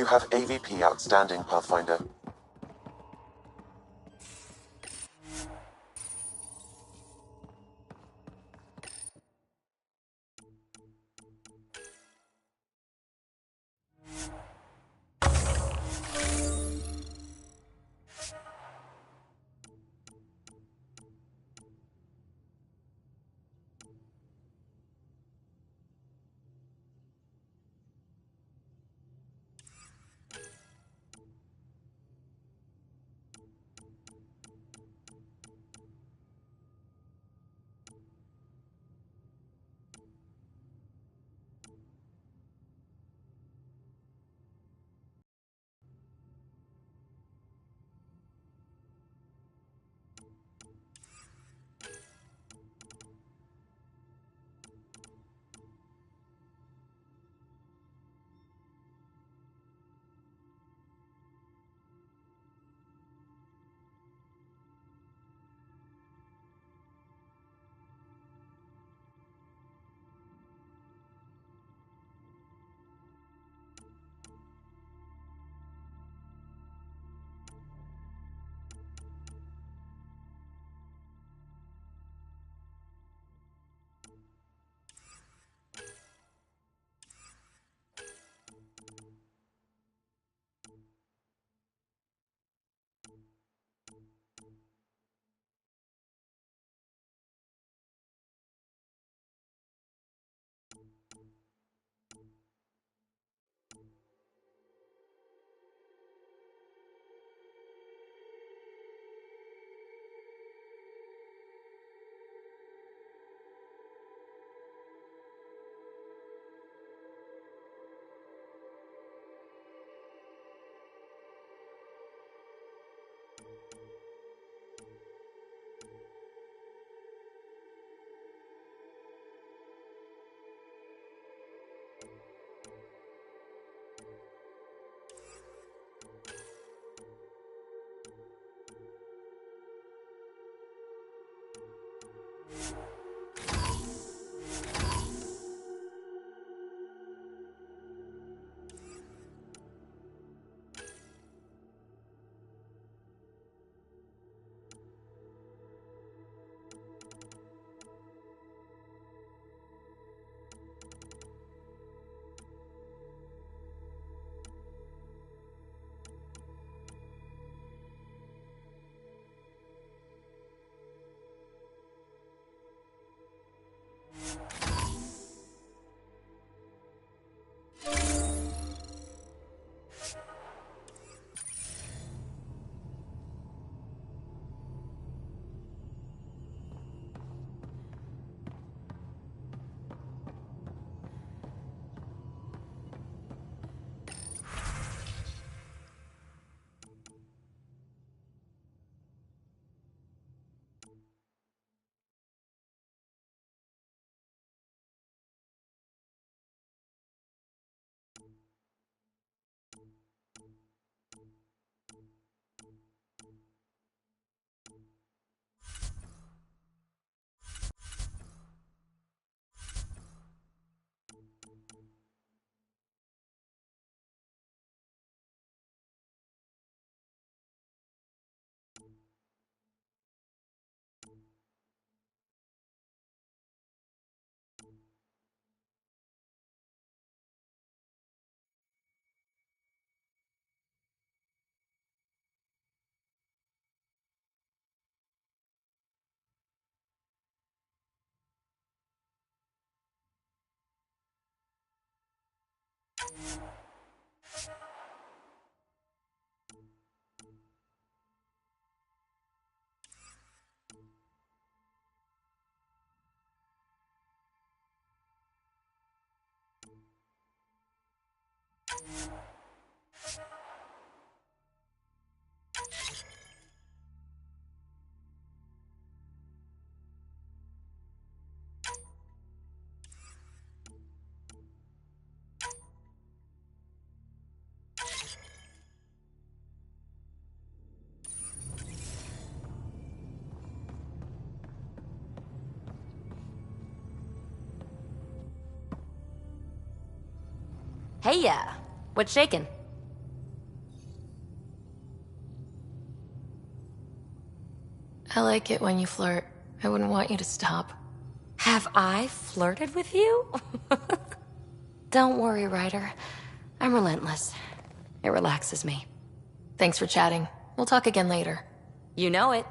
You have AVP outstanding, Pathfinder. Hey, what's shaking? I like it when you flirt. I wouldn't want you to stop. Have I flirted with you? Don't worry, Ryder. I'm relentless. It relaxes me. Thanks for chatting. We'll talk again later. You know it.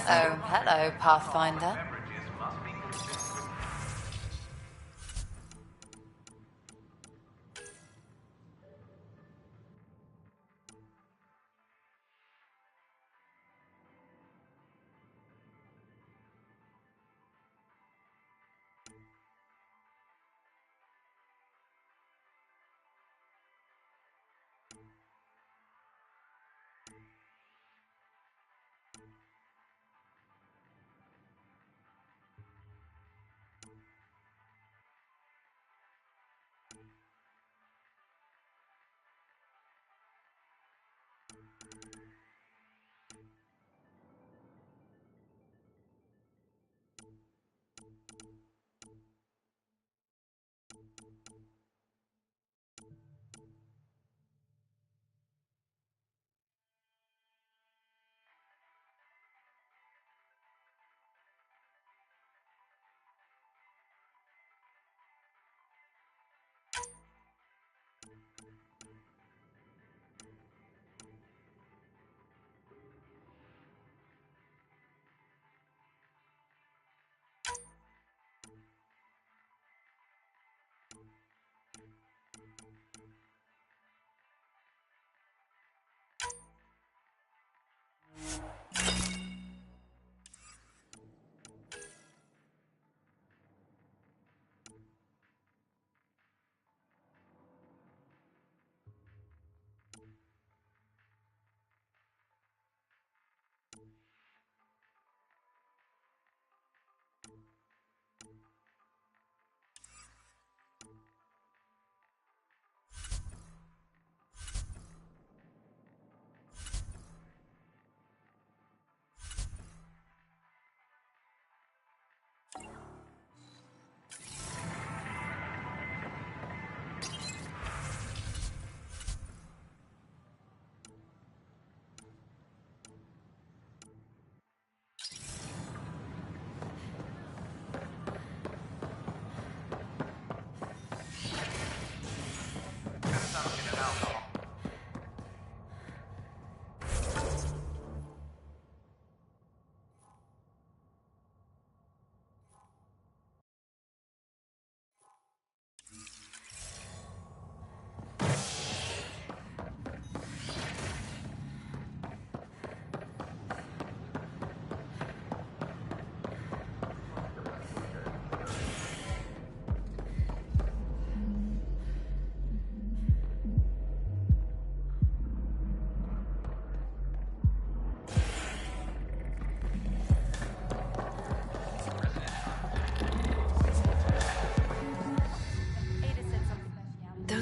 Oh, hello, Pathfinder.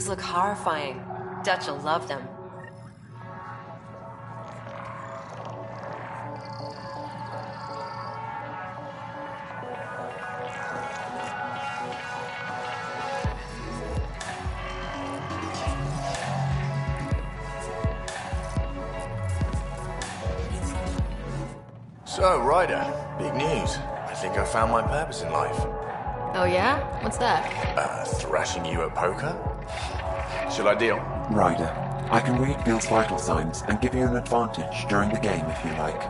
Those look horrifying. Dutch will love them. So, Ryder, big news. I think I found my purpose in life. Oh yeah? What's that? Thrashing you at poker? Shall I deal? Ryder, I can read Gil's vital signs and give you an advantage during the game if you like.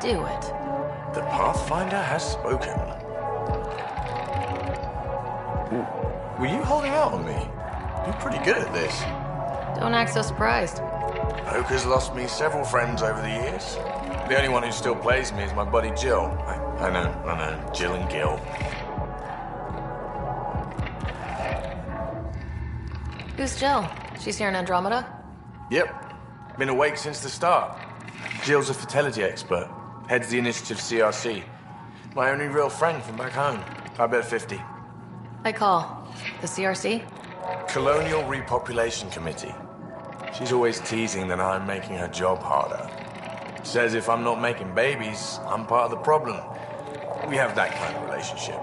Do it. The Pathfinder has spoken. Ooh, were you holding out on me? You're pretty good at this. Don't act so surprised. Poker's lost me several friends over the years. The only one who still plays me is my buddy Jill. I know. Jill and Gil. Who's Jill? She's here in Andromeda? Yep. Been awake since the start. Jill's a fertility expert. Heads the initiative CRC. My only real friend from back home. I bet 50. I call. The CRC? Colonial Repopulation Committee. She's always teasing that I'm making her job harder. Says if I'm not making babies, I'm part of the problem. We have that kind of relationship.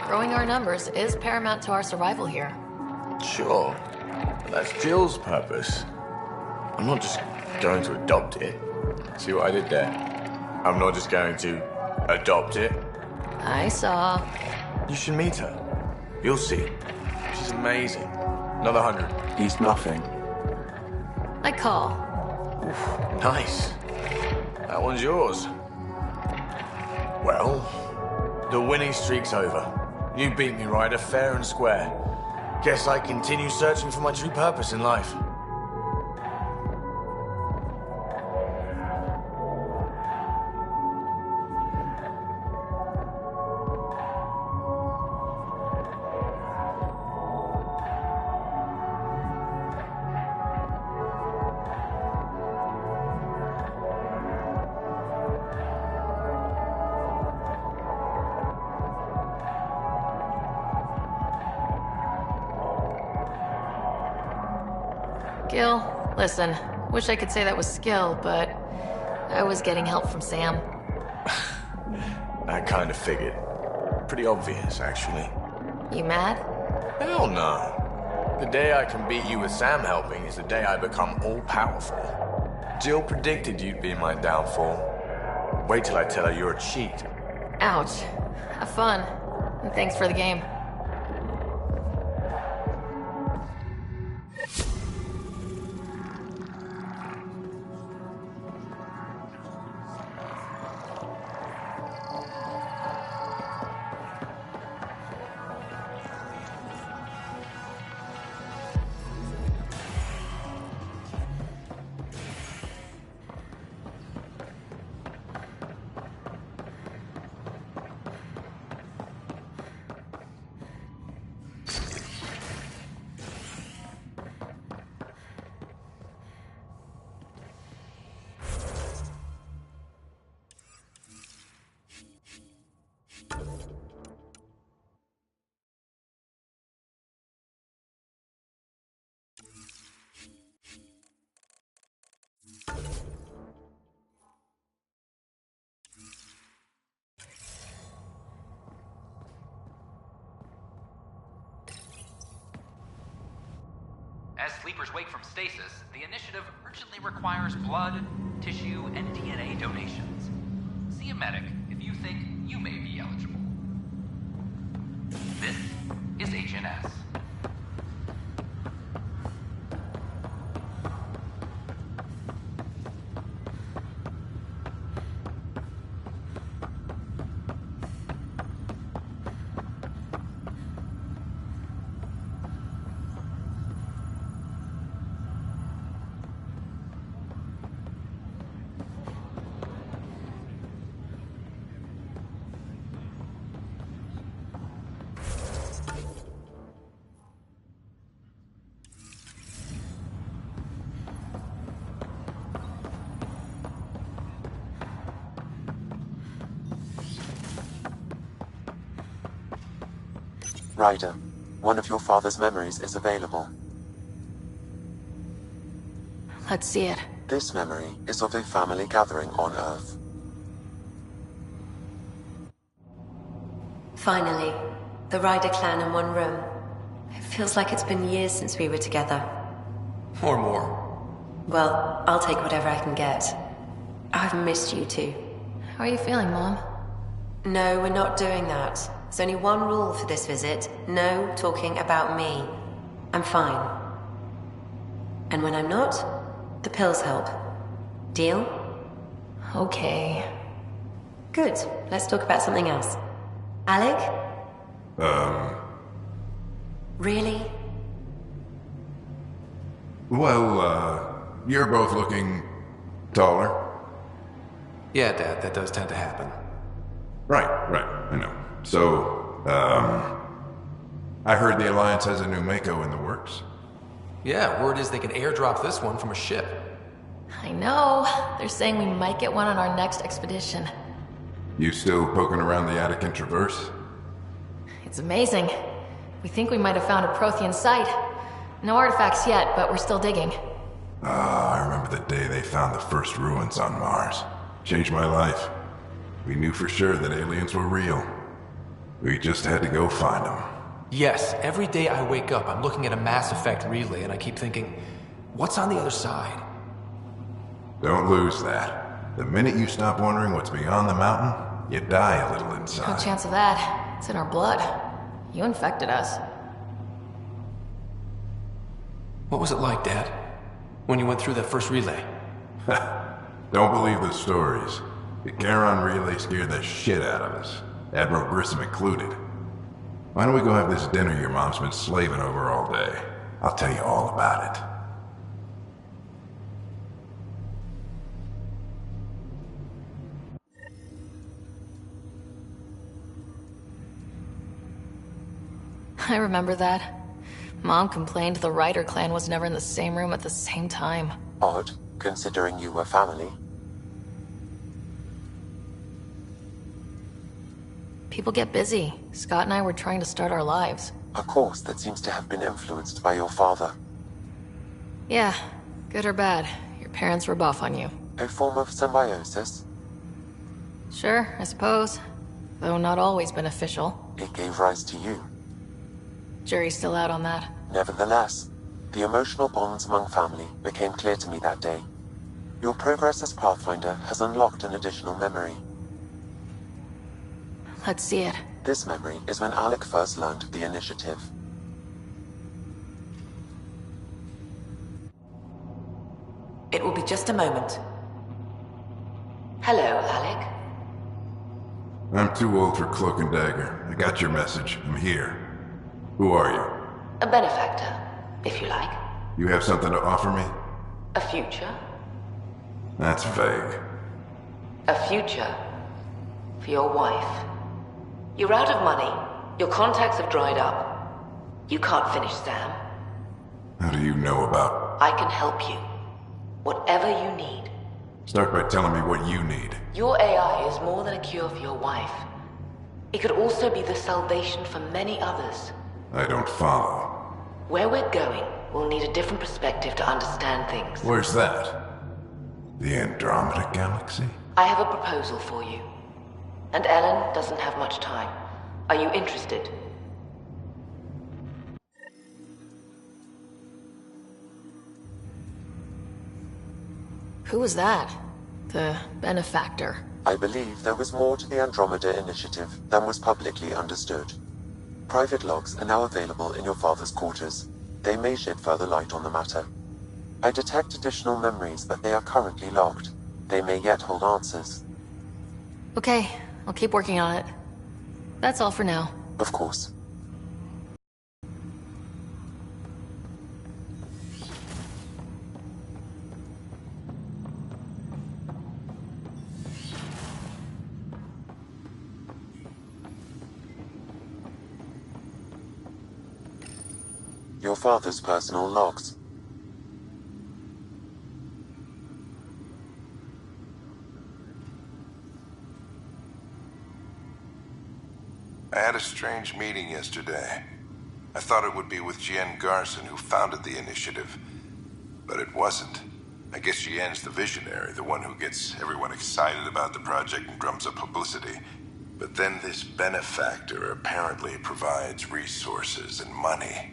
Growing our numbers is paramount to our survival here. Sure. But that's Jill's purpose. I'm not just going to adopt it. See what I did there? I'm not just going to adopt it. I saw. You should meet her. You'll see. She's amazing. Another 100. He's bluffing. I call. Oof, nice. That one's yours. Well, the winning streak's over. You beat me, Ryder, fair and square. Guess I continue searching for my true purpose in life. Gil, listen. Wish I could say that was skill, but I was getting help from Sam. I kind of figured. Pretty obvious, actually. You mad? Hell no. The day I can beat you with Sam helping is the day I become all-powerful. Jill predicted you'd be my downfall. Wait till I tell her you're a cheat. Ouch. Have fun. And thanks for the game. As sleepers wake from stasis, the initiative urgently requires blood, tissue, and DNA donations. See a medic if you think you may be eligible. This is HNS. Ryder, one of your father's memories is available. Let's see it. This memory is of a family gathering on Earth. Finally, the Ryder clan in one room. It feels like it's been years since we were together. Or more. Well, I'll take whatever I can get. I've missed you too. How are you feeling, Mom? No, we're not doing that. There's only one rule for this visit. No talking about me. I'm fine. And when I'm not, the pills help. Deal? Okay. Good. Let's talk about something else. Alec? Really? Well, you're both looking taller. Yeah, Dad, that does tend to happen. Right, I know. So, I heard the Alliance has a new Mako in the works. Yeah, word is they can airdrop this one from a ship. I know. They're saying we might get one on our next expedition. You still poking around the Attican Traverse? It's amazing. We think we might have found a Prothean site. No artifacts yet, but we're still digging. I remember the day they found the first ruins on Mars. Changed my life. We knew for sure that aliens were real. We just had to go find them. Yes, every day I wake up, I'm looking at a Mass Effect relay and I keep thinking, what's on the other side? Don't lose that. The minute you stop wondering what's beyond the mountain, you die a little No inside. chance of that. It's in our blood. You infected us. What was it like, Dad? When you went through that first relay? Don't believe the stories. The Charon relay scared the shit out of us. Admiral Grissom included. Why don't we go have this dinner your mom's been slaving over all day? I'll tell you all about it. I remember that. Mom complained the Ryder clan was never in the same room at the same time. Odd, considering you were family. People get busy. Scott and I were trying to start our lives. A course that seems to have been influenced by your father. Yeah, good or bad, your parents were buff on you. A form of symbiosis. Sure, I suppose. Though not always beneficial. It gave rise to you. Jury's still out on that. Nevertheless, the emotional bonds among family became clear to me that day. Your progress as Pathfinder has unlocked an additional memory. Let's see it. This memory is when Alec first learned the initiative. It will be just a moment. Hello, Alec. I'm too old for Cloak and Dagger. I got your message. I'm here. Who are you? A benefactor, if you like. You have something to offer me? A future? That's vague. A future for your wife. You're out of money. Your contacts have dried up. You can't finish Sam. How do you know about... I can help you. Whatever you need. Start by telling me what you need. Your AI is more than a cure for your wife. It could also be the salvation for many others. I don't follow. Where we're going, we'll need a different perspective to understand things. Where's that? The Andromeda Galaxy? I have a proposal for you. And Ellen doesn't have much time. Are you interested? Who was that? The benefactor. I believe there was more to the Andromeda Initiative than was publicly understood. Private logs are now available in your father's quarters. They may shed further light on the matter. I detect additional memories, but they are currently logged. They may yet hold answers. Okay, I'll keep working on it. That's all for now. Of course. Your father's personal logs. I had a strange meeting yesterday. I thought it would be with Jien Garson, who founded the initiative. But it wasn't. I guess Jien's the visionary, the one who gets everyone excited about the project and drums up publicity. But then this benefactor apparently provides resources and money.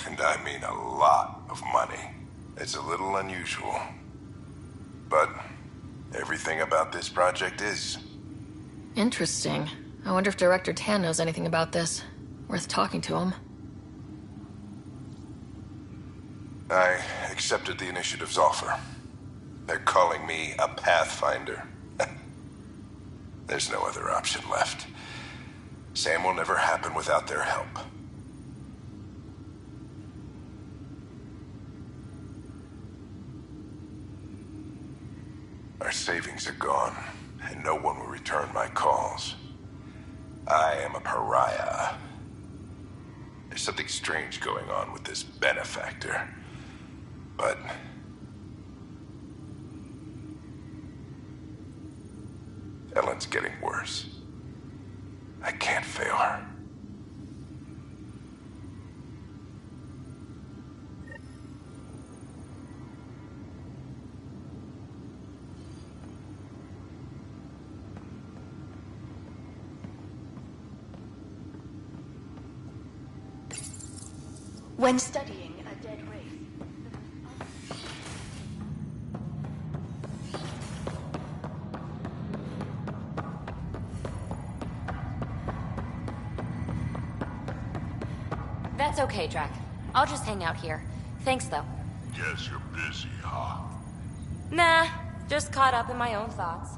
And I mean a lot of money. It's a little unusual. But everything about this project is. Interesting. I wonder if Director Tan knows anything about this. Worth talking to him. I accepted the initiative's offer. They're calling me a Pathfinder. There's no other option left. Sam will never happen without their help. Our savings are gone, and no one will return my calls. I am a pariah. There's something strange going on with this benefactor. But Ellen's getting worse. I can't fail her. When studying a dead race, That's okay, Drac. I'll just hang out here. Thanks, though. Guess you're busy, huh? Nah, just caught up in my own thoughts.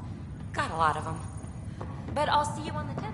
Got a lot of them. But I'll see you on the 10th.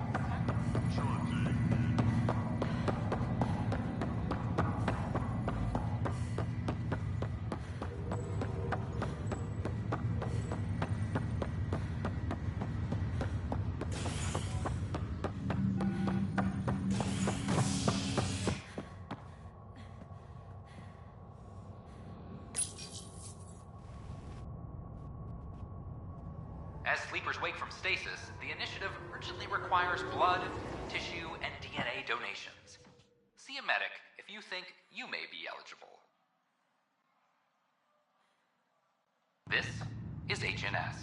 As sleepers wake from stasis, the initiative urgently requires blood, tissue, and DNA donations. See a medic if you think you may be eligible. This is HNS.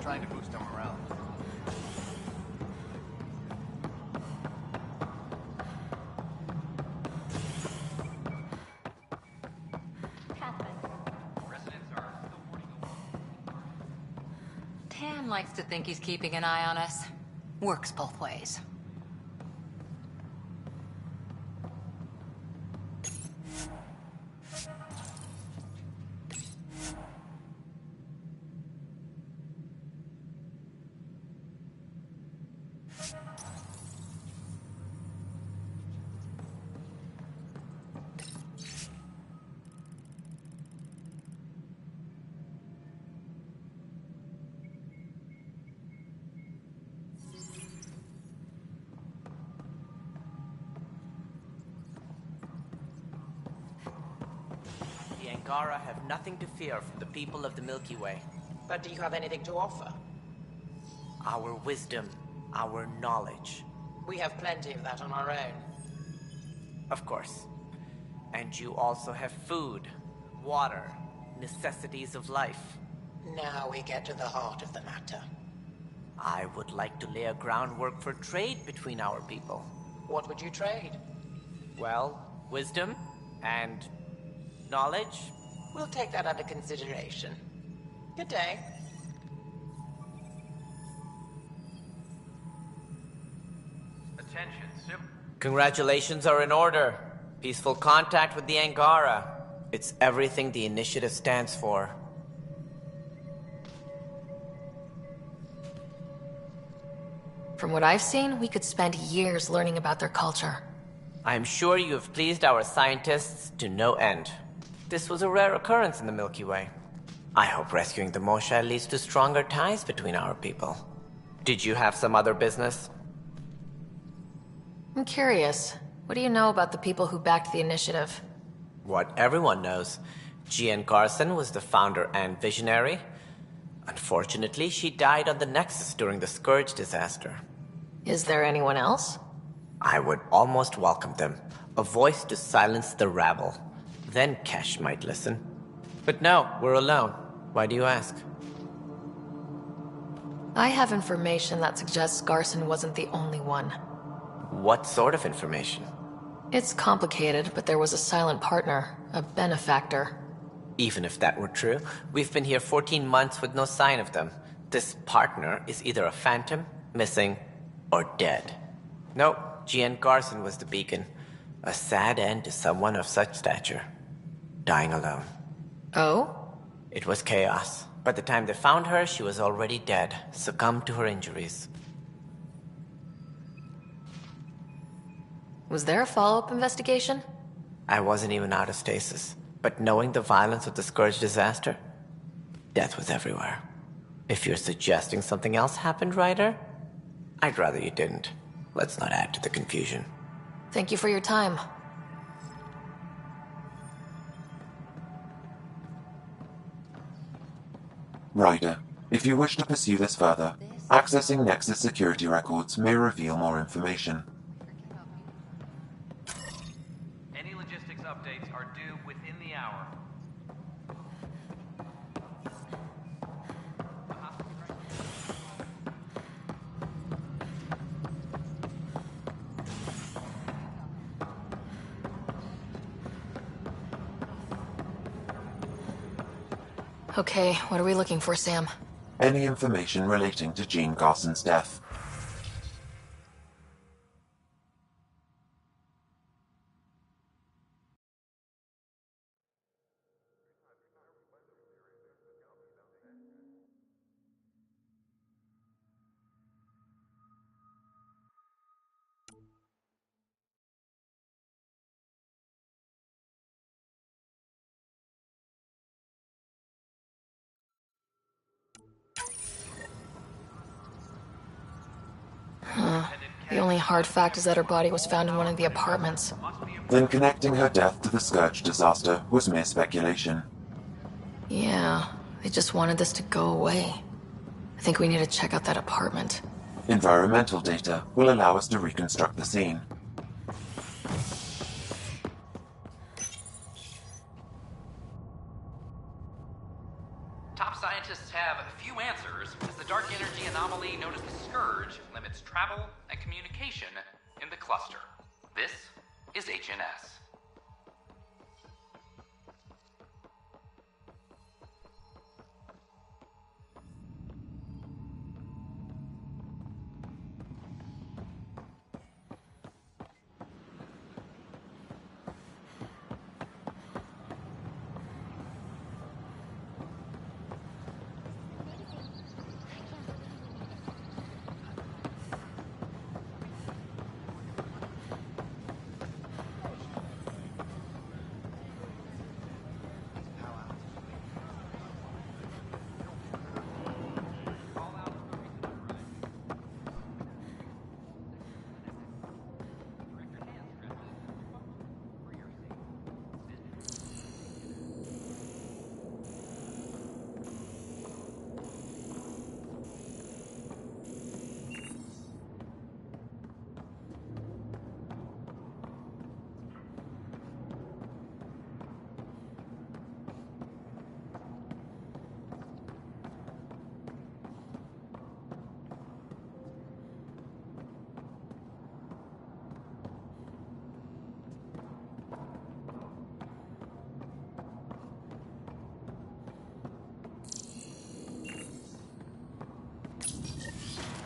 Trying to boost them around. Residents are still warning Tan likes to think he's keeping an eye on us. Works both ways. The Angara have nothing to fear from the people of the Milky Way. But do you have anything to offer? Our wisdom, our knowledge. We have plenty of that on our own. Of course. And you also have food, water, necessities of life. Now we get to the heart of the matter. I would like to lay a groundwork for trade between our people. What would you trade? Well, wisdom and knowledge. We'll take that under consideration. Good day. Attention, Congratulations are in order. Peaceful contact with the Angara. It's everything the initiative stands for. From what I've seen, we could spend years learning about their culture. I am sure you have pleased our scientists to no end. This was a rare occurrence in the Milky Way. I hope rescuing the Moshae leads to stronger ties between our people. Did you have some other business? I'm curious. What do you know about the people who backed the initiative? What everyone knows. Jean Garson was the founder and visionary. Unfortunately, she died on the Nexus during the Scourge disaster. Is there anyone else? I would almost welcome them. A voice to silence the rabble. Then Kesh might listen. But no, we're alone. Why do you ask? I have information that suggests Garson wasn't the only one. What sort of information? It's complicated, but there was a silent partner, a benefactor. Even if that were true, we've been here 14 months with no sign of them. This partner is either a phantom, missing, or dead. Nope, Jean Garson was the beacon. A sad end to someone of such stature. Dying alone. Oh? It was chaos. By the time they found her, she was already dead, succumbed to her injuries. Was there a follow-up investigation? I wasn't even out of stasis. But knowing the violence of the Scourge disaster, death was everywhere. If you're suggesting something else happened, Ryder, I'd rather you didn't. Let's not add to the confusion. Thank you for your time. Ryder, if you wish to pursue this further, accessing Nexus security records may reveal more information. Any logistics updates are due within the hour. Okay, what are we looking for, Sam? Any information relating to Jean Garson's death. The only hard fact is that her body was found in one of the apartments. Then connecting her death to the Scourge disaster was mere speculation. Yeah, they just wanted this to go away. I think we need to check out that apartment. Environmental data will allow us to reconstruct the scene. Top scientists have few answers as the dark energy anomaly known as the Scourge limits travel and communication in the cluster. This is HNS.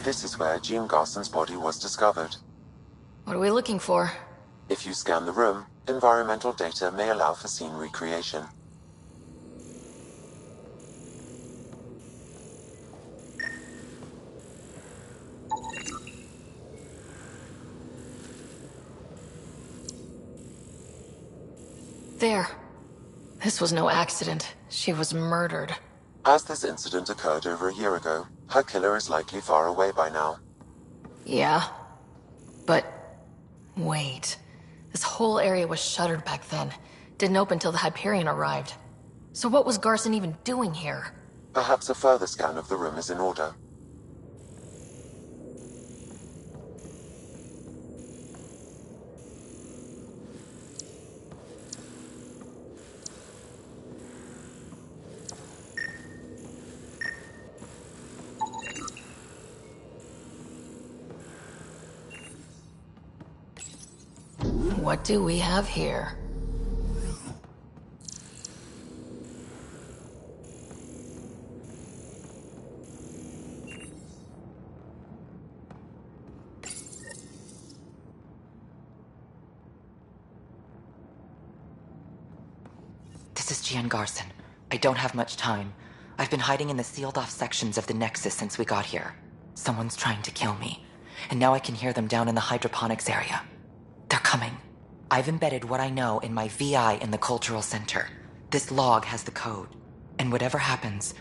This is where Jean Garson's body was discovered. What are we looking for? If you scan the room, environmental data may allow for scene recreation. There. This was no accident. She was murdered. As this incident occurred over a year ago, her killer is likely far away by now. Yeah. But Wait. This whole area was shuttered back then. Didn't open till the Hyperion arrived. So what was Garson even doing here? Perhaps a further scan of the room is in order. What do we have here? This is Gian Garson. I don't have much time. I've been hiding in the sealed-off sections of the Nexus since we got here. Someone's trying to kill me, and now I can hear them down in the hydroponics area. They're coming. I've embedded what I know in my VI in the Cultural Center. This log has the code. And whatever happens...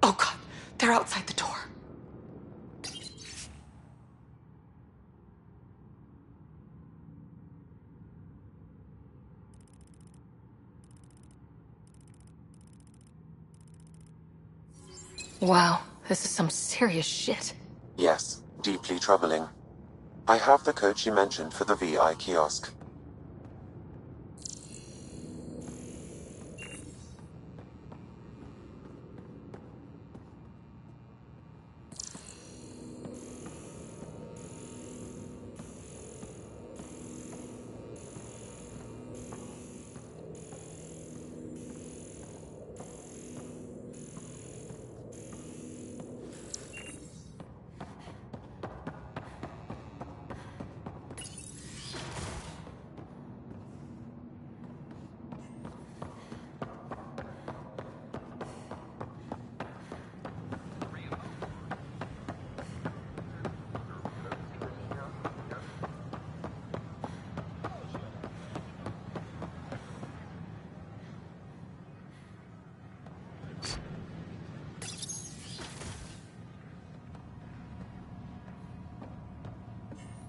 Oh god, they're outside the door. Wow, this is some serious shit. Yes, deeply troubling. I have the code she mentioned for the VI kiosk.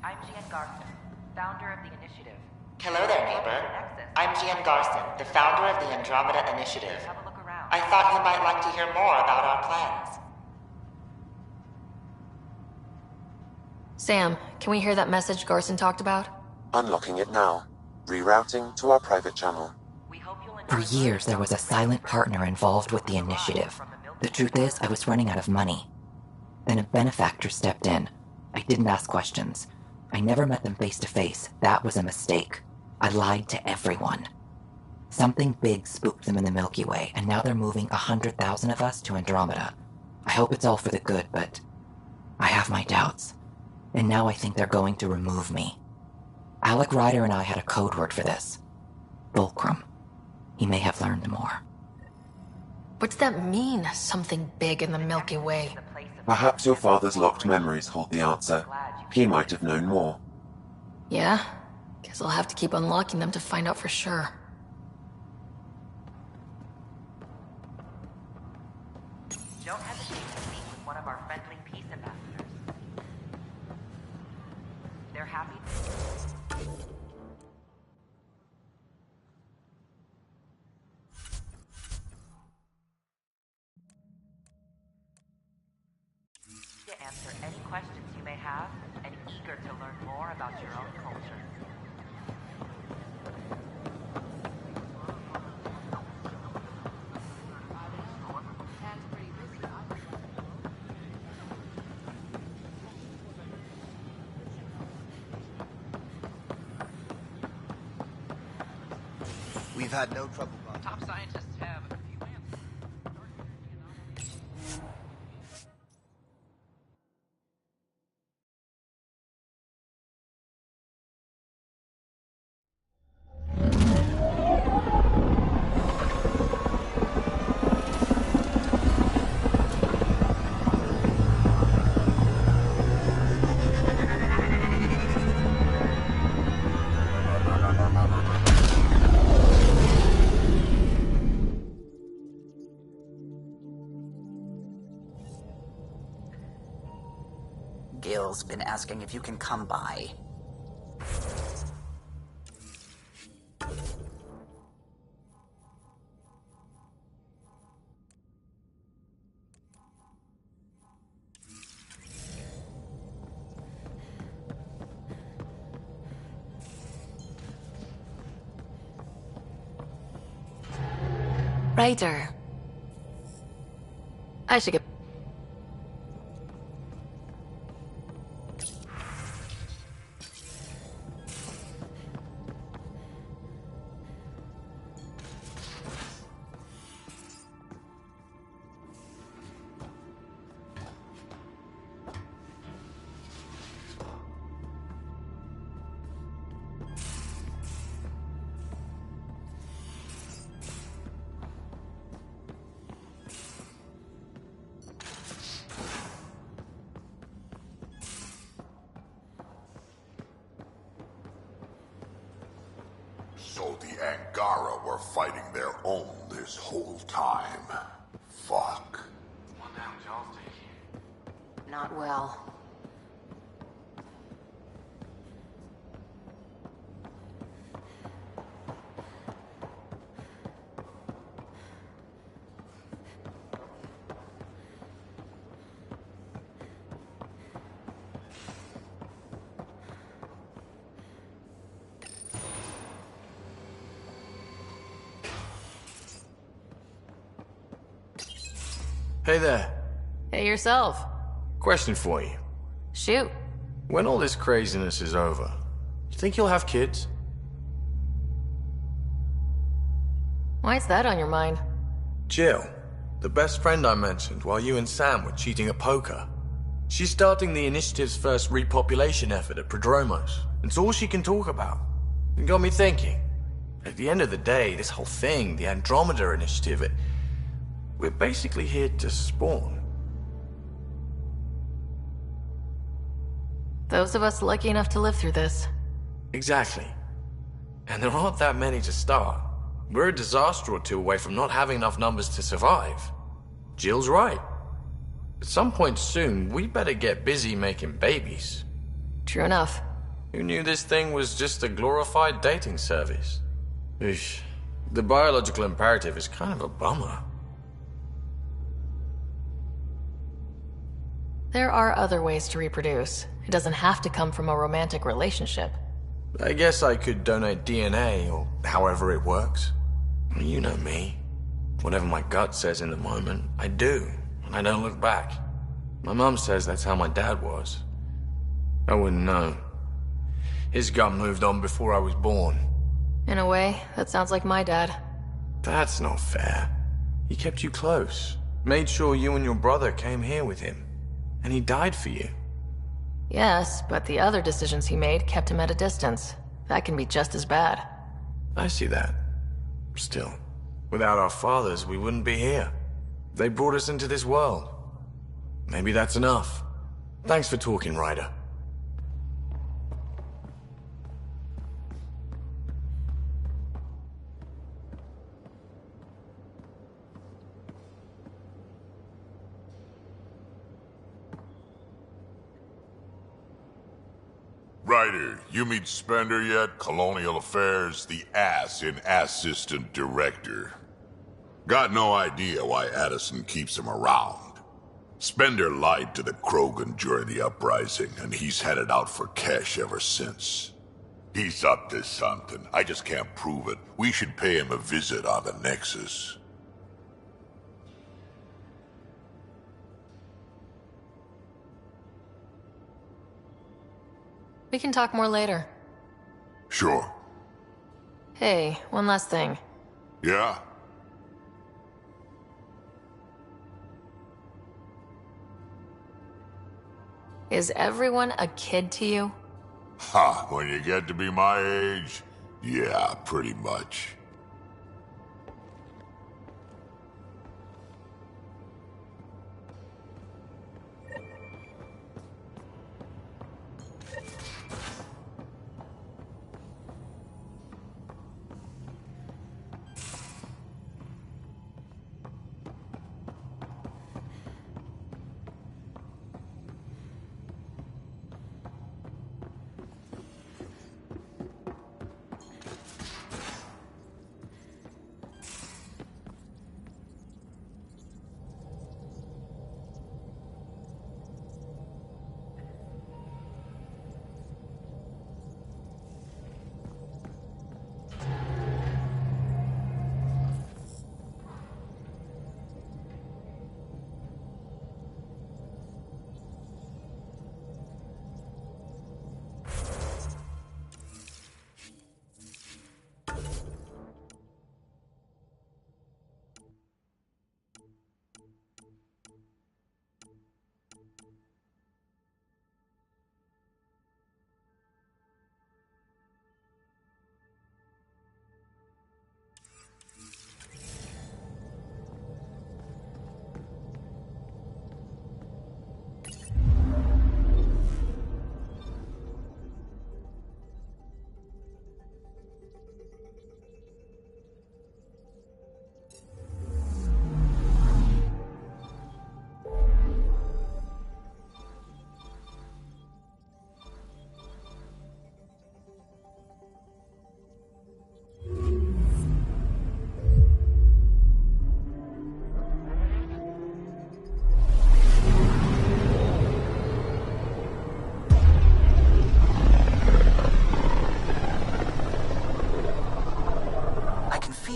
I'm Gian Garson, founder of the Initiative. Hello there, neighbor. I'm Gian Garson, the founder of the Andromeda Initiative. I thought you might like to hear more about our plans. Sam, can we hear that message Garson talked about? Unlocking it now. Rerouting to our private channel. For years, there was a silent partner involved with the initiative. The truth is, I was running out of money. Then a benefactor stepped in. I didn't ask questions. I never met them face to face. That was a mistake. I lied to everyone. Something big spooked them in the Milky Way, and now they're moving 100,000 of us to Andromeda. I hope it's all for the good, but I have my doubts. And now I think they're going to remove me. Alec Ryder and I had a code word for this. Fulcrum. He may have learned more. What's that mean, something big in the Milky Way? Perhaps your father's locked memories hold the answer. He might have known more. Yeah? Guess I'll have to keep unlocking them to find out for sure. Don't hesitate to speak with one of our friendly peace ambassadors. They're happy. To answer any questions you may have, and eager to learn more about your own culture. We've had no trouble. Top scientists have a few answers. Gil's been asking if you can come by. Ryder. I should get... So the Angara were fighting their own this whole time. Fuck. What the hell y'all thinking? Not well. Hey there. Hey, yourself. Question for you. Shoot. When all this craziness is over, you think you'll have kids? Why's that on your mind? Jill, the best friend I mentioned while you and Sam were cheating at poker. She's starting the initiative's first repopulation effort at Prodromos. It's all she can talk about. It got me thinking. At the end of the day, this whole thing, the Andromeda Initiative, we're basically here to spawn. Those of us lucky enough to live through this. Exactly. And there aren't that many to start. We're a disaster or two away from not having enough numbers to survive. Jill's right. At some point soon, we better get busy making babies. True enough. Who knew this thing was just a glorified dating service? Eesh. The biological imperative is kind of a bummer. There are other ways to reproduce. It doesn't have to come from a romantic relationship. I guess I could donate DNA, or however it works. You know me. Whatever my gut says in the moment, I do, and I don't look back. My mum says that's how my dad was. I wouldn't know. His gut moved on before I was born. In a way, that sounds like my dad. That's not fair. He kept you close. Made sure you and your brother came here with him. And he died for you. Yes, but the other decisions he made kept him at a distance. That can be just as bad. I see that. Still, without our fathers, we wouldn't be here. They brought us into this world. Maybe that's enough. Thanks for talking, Ryder. Ryder, you meet Spender yet? Colonial Affairs, the ass in Assistant Director. Got no idea why Addison keeps him around. Spender lied to the Krogan during the uprising, and he's headed out for cash ever since. He's up to something. I just can't prove it. We should pay him a visit on the Nexus. We can talk more later. Sure. Hey, one last thing. Yeah? Is everyone a kid to you? Ha, when you get to be my age, yeah, pretty much.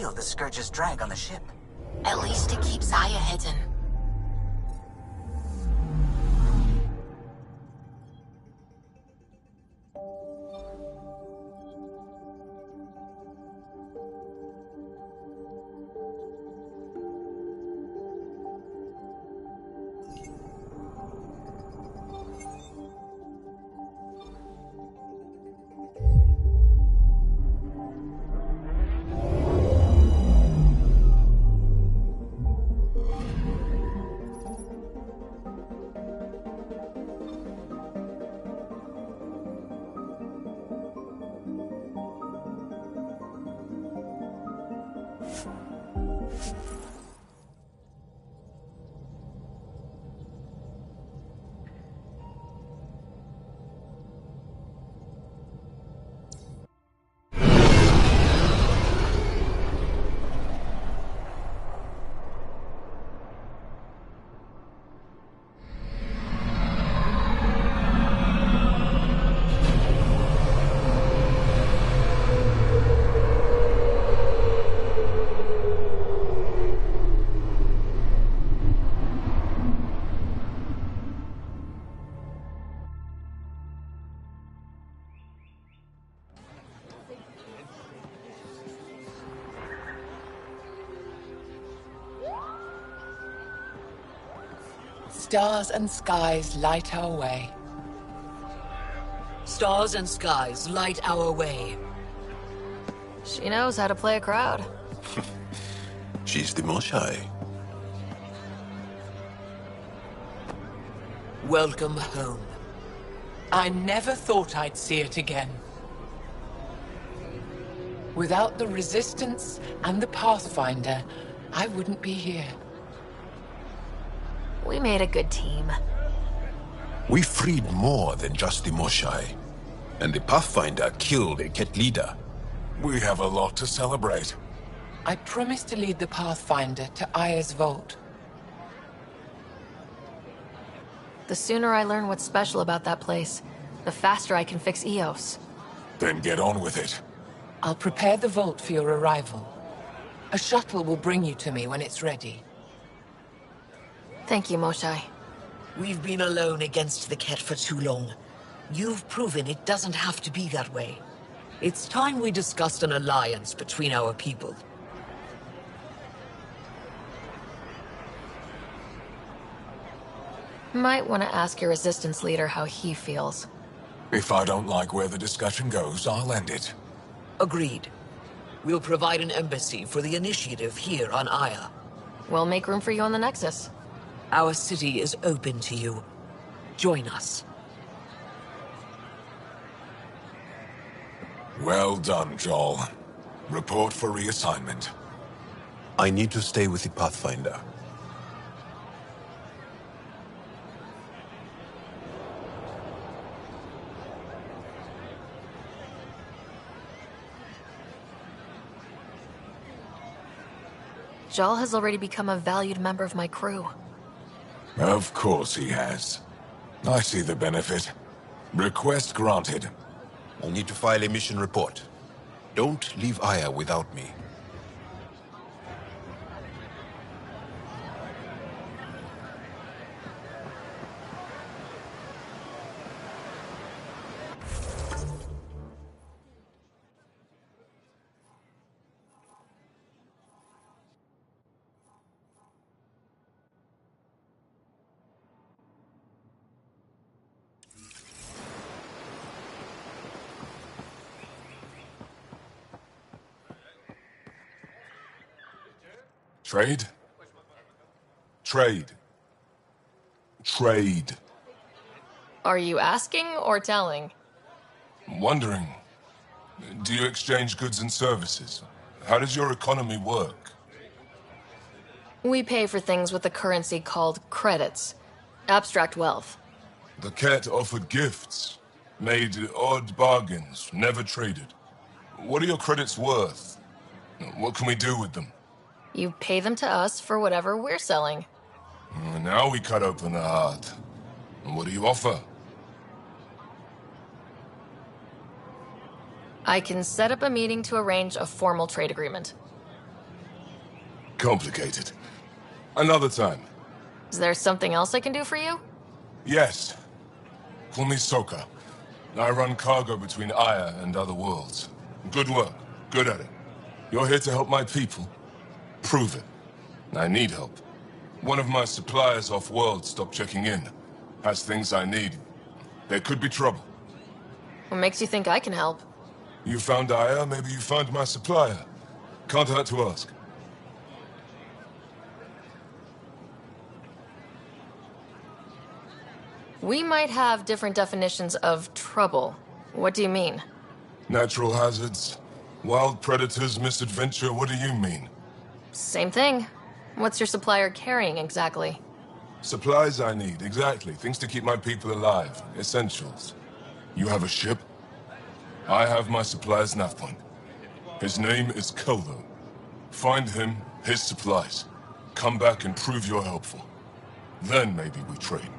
feel the Scourge's drag on the ship. At least it keeps Aya hidden. Stars and skies light our way. Stars and skies light our way. She knows how to play a crowd. She's the Moshai. Welcome home. I never thought I'd see it again. Without the Resistance and the Pathfinder, I wouldn't be here. We made a good team. We freed more than just the Moshai. And the Pathfinder killed a Ket leader. We have a lot to celebrate. I promised to lead the Pathfinder to Aya's vault. The sooner I learn what's special about that place, the faster I can fix Eos. Then get on with it. I'll prepare the vault for your arrival. A shuttle will bring you to me when it's ready. Thank you, Moshai. We've been alone against the Ket for too long. You've proven it doesn't have to be that way. It's time we discussed an alliance between our people. Might want to ask your Resistance leader how he feels. If I don't like where the discussion goes, I'll end it. Agreed. We'll provide an embassy for the initiative here on Aya. We'll make room for you on the Nexus. Our city is open to you. Join us. Well done, Joel. Report for reassignment. I need to stay with the Pathfinder. Jal has already become a valued member of my crew. Of course he has. I see the benefit. Request granted. I need to file a mission report. Don't leave Aya without me. Trade? Trade. Trade. Are you asking or telling? Wondering, do you exchange goods and services? How does your economy work? We pay for things with a currency called credits. Abstract wealth. The Ket offered gifts, made odd bargains, never traded. What are your credits worth? What can we do with them? You pay them to us for whatever we're selling. Now we cut open the heart. And what do you offer? I can set up a meeting to arrange a formal trade agreement. complicated. Another time. Is there something else I can do for you? Yes. Call me Soka. I run cargo between Aya and other worlds. Good work. Good at it. You're here to help my people. Prove it. I need help. One of my suppliers off-world stopped checking in. Has things I need. There could be trouble. What makes you think I can help? You found Aya, maybe you found my supplier. Can't hurt to ask. We might have different definitions of trouble. What do you mean? Natural hazards, wild predators, misadventure, what do you mean? Same thing. What's your supplier carrying exactly? Supplies I need, exactly. Things to keep my people alive. Essentials. You have a ship? I have my supplier's nav point. His name is Kolo. Find him, his supplies. Come back and prove you're helpful. Then maybe we trade.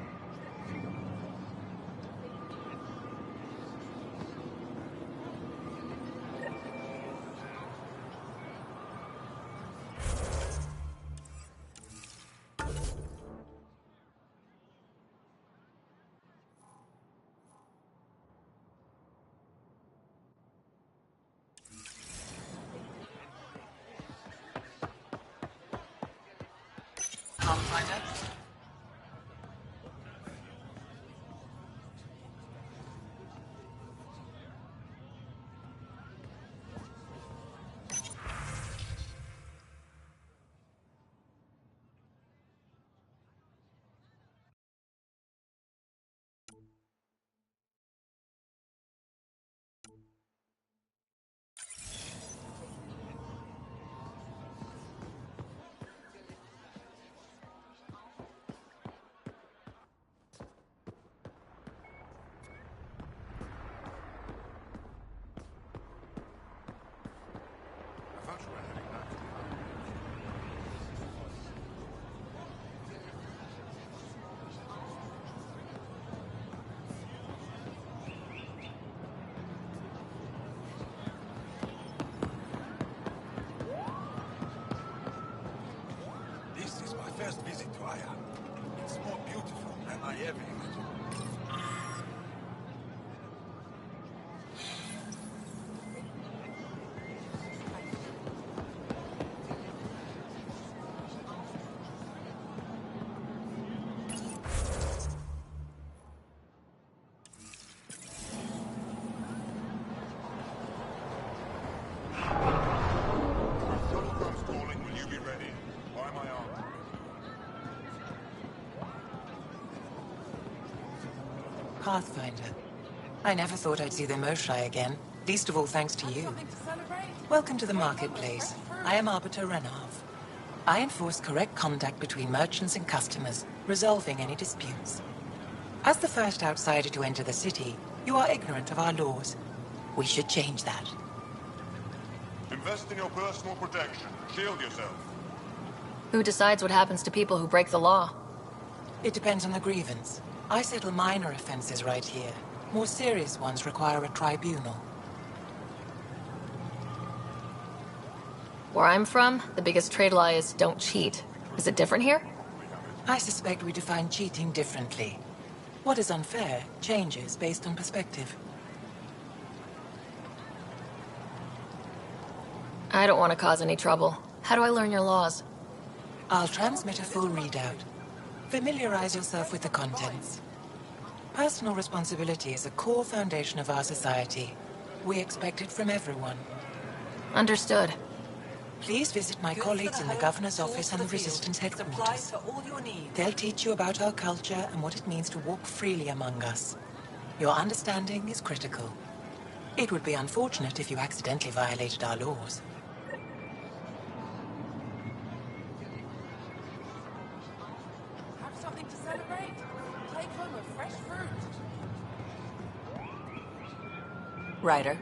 First visit to Aya. It's more beautiful than I ever imagined. Pathfinder. I never thought I'd see the Moshai again, least of all thanks to you. Welcome to the marketplace. I am Arbiter Renov. I enforce correct contact between merchants and customers, resolving any disputes. As the first outsider to enter the city, you are ignorant of our laws. We should change that. Invest in your personal protection. Shield yourself. Who decides what happens to people who break the law? It depends on the grievance. I settle minor offenses right here. More serious ones require a tribunal. Where I'm from, the biggest trade law is don't cheat. Is it different here? I suspect we define cheating differently. What is unfair changes based on perspective. I don't want to cause any trouble. How do I learn your laws? I'll transmit a full readout. Familiarize yourself with the contents. Personal responsibility is a core foundation of our society. We expect it from everyone. Understood. Please visit my colleagues in the Governor's office and the Resistance headquarters. They'll teach you about our culture and what it means to walk freely among us. Your understanding is critical. It would be unfortunate if you accidentally violated our laws. Have something to celebrate? Take home a fresh fruit. Ryder.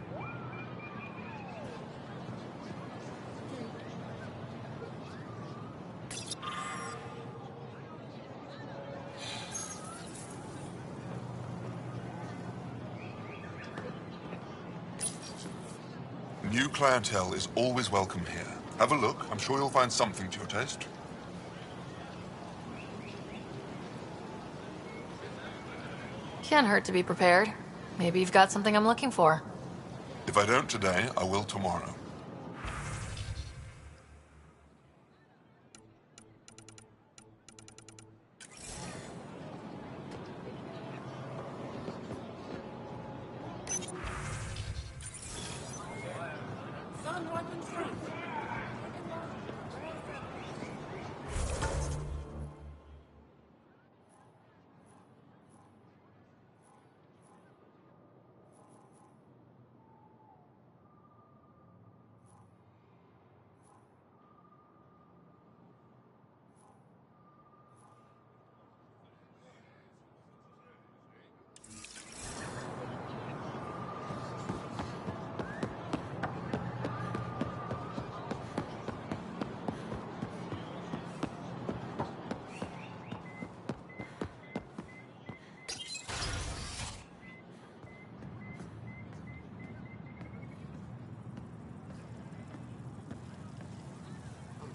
New clientele is always welcome here. Have a look. I'm sure you'll find something to your taste. Can't hurt to be prepared. Maybe you've got something I'm looking for. If I don't today, I will tomorrow.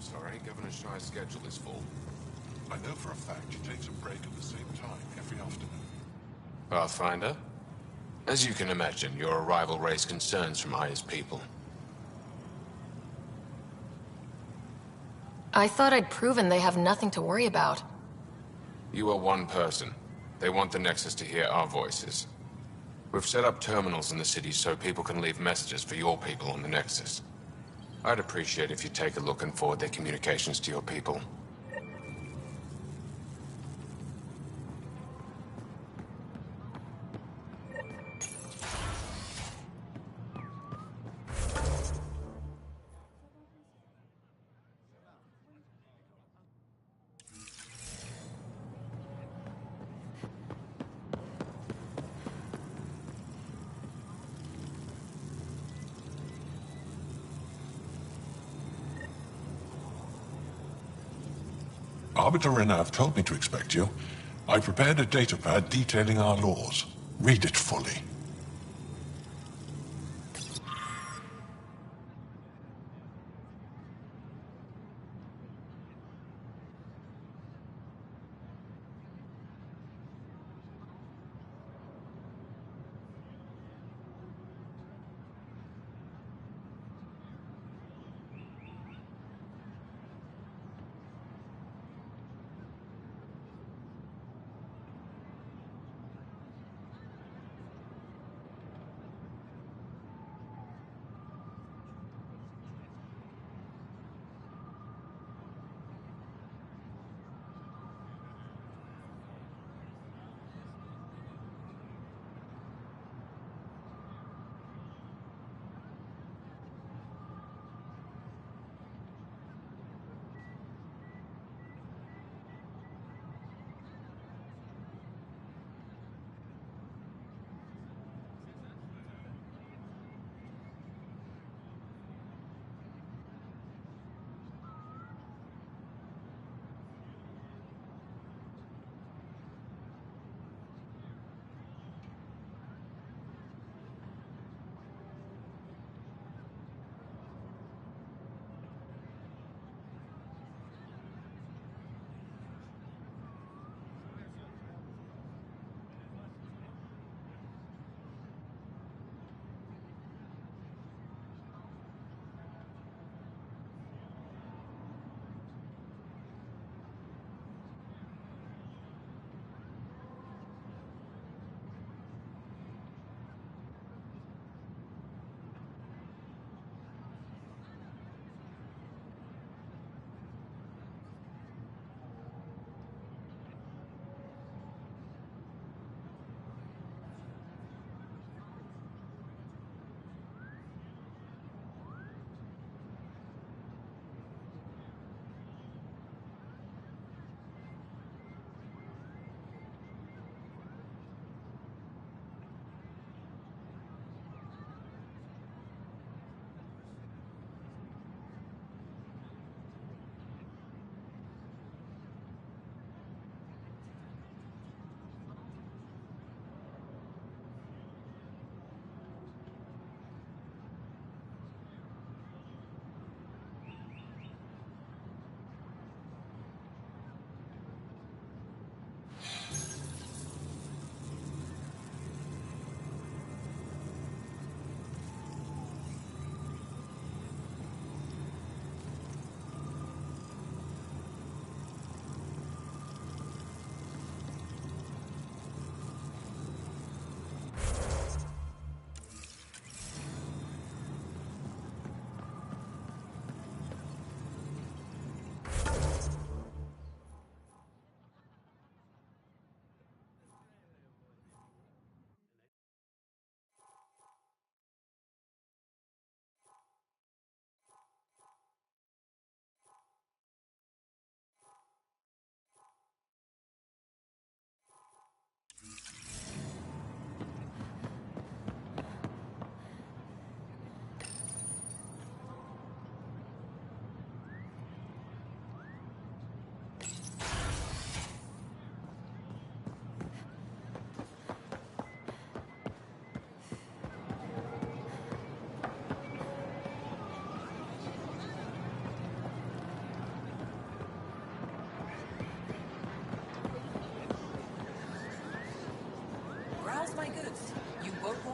Sorry, Governor Shy's schedule is full. I know for a fact she takes a break at the same time every afternoon. Pathfinder? As you can imagine, your arrival raised concerns from Aya's people. I thought I'd proven they have nothing to worry about. You are one person. They want the Nexus to hear our voices. We've set up terminals in the city so people can leave messages for your people on the Nexus. I'd appreciate if you take a look and forward their communications to your people. Arbiter Renav told me to expect you. I prepared a datapad detailing our laws. Read it fully.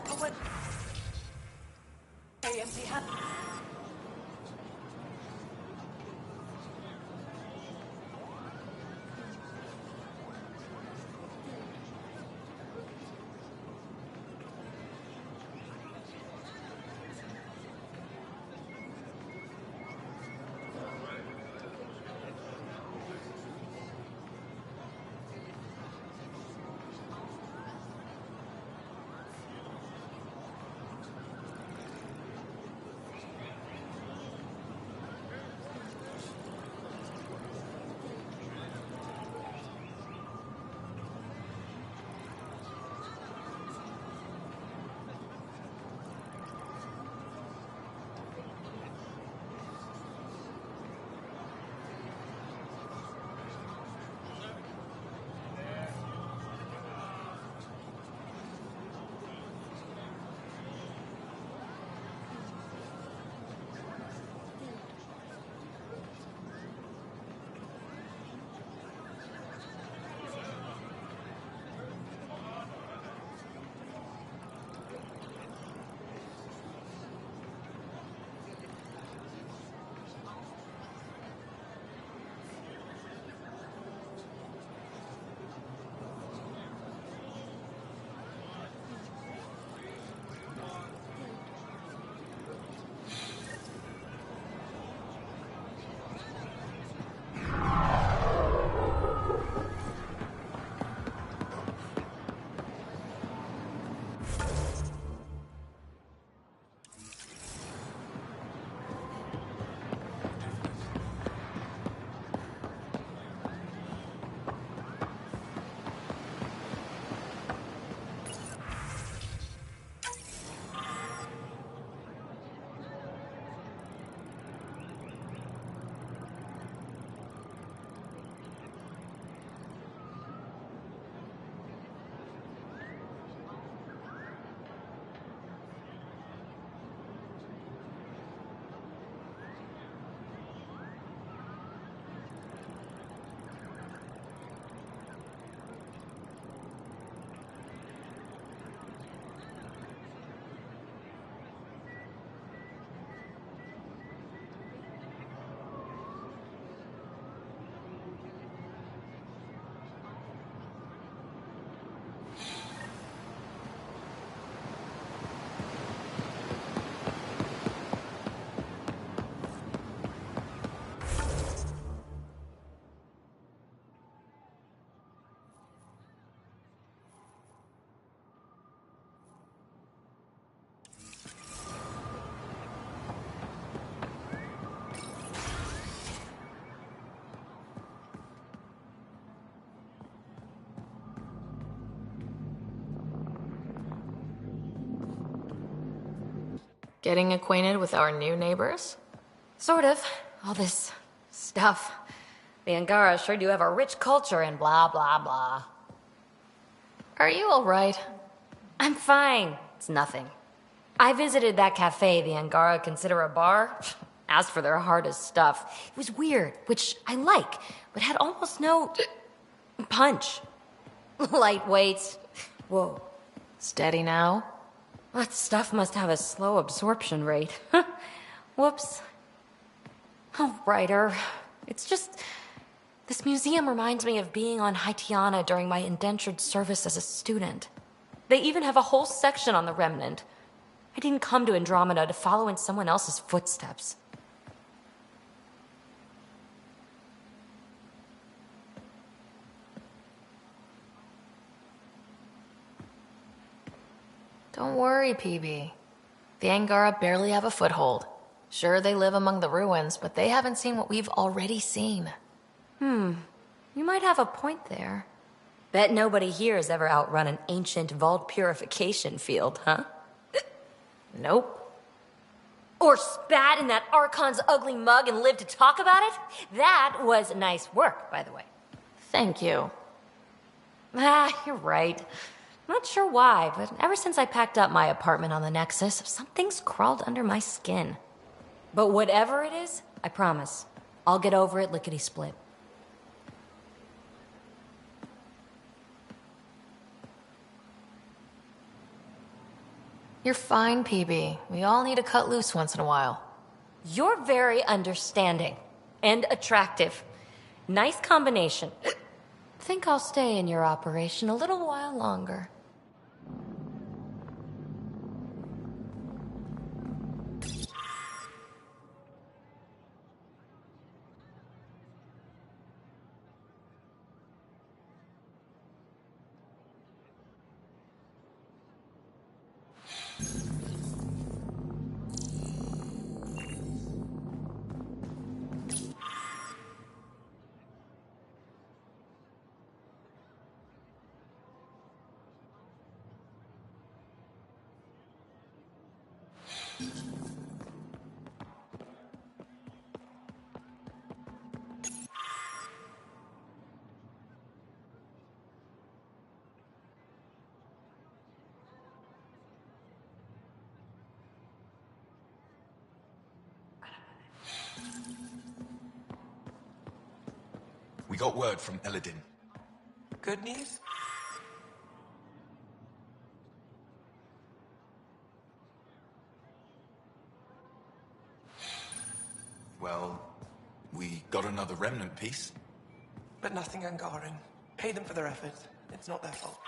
what? AMC had. Getting acquainted with our new neighbors? Sort of. All this stuff. The Angara sure do have a rich culture and blah, blah, blah. Are you alright? I'm fine. It's nothing. I visited that cafe the Angara consider a bar. Asked for their hardest stuff. It was weird, which I like, but had almost no punch. Lightweight. Whoa. Steady now? That stuff must have a slow absorption rate. Whoops. Oh, writer. It's just... This museum reminds me of being on Haitiana during my indentured service as a student. They even have a whole section on the Remnant. I didn't come to Andromeda to follow in someone else's footsteps. Don't worry, PB. The Angara barely have a foothold. Sure, they live among the ruins, but they haven't seen what we've already seen. You might have a point there. Bet nobody here has ever outrun an ancient vault purification field, huh? Nope. Or spat in that Archon's ugly mug and lived to talk about it? That was nice work, by the way. Thank you. You're right. Not sure why, but ever since I packed up my apartment on the Nexus, something's crawled under my skin. But whatever it is, I promise, I'll get over it lickety-split. You're fine, PB. We all need to cut loose once in a while. You're very understanding and attractive. Nice combination. Think I'll stay in your operation a little while longer. We got word from Eladin. Good news? Well, we got another remnant piece. But nothing Angaran. Pay them for their effort. It's not their fault.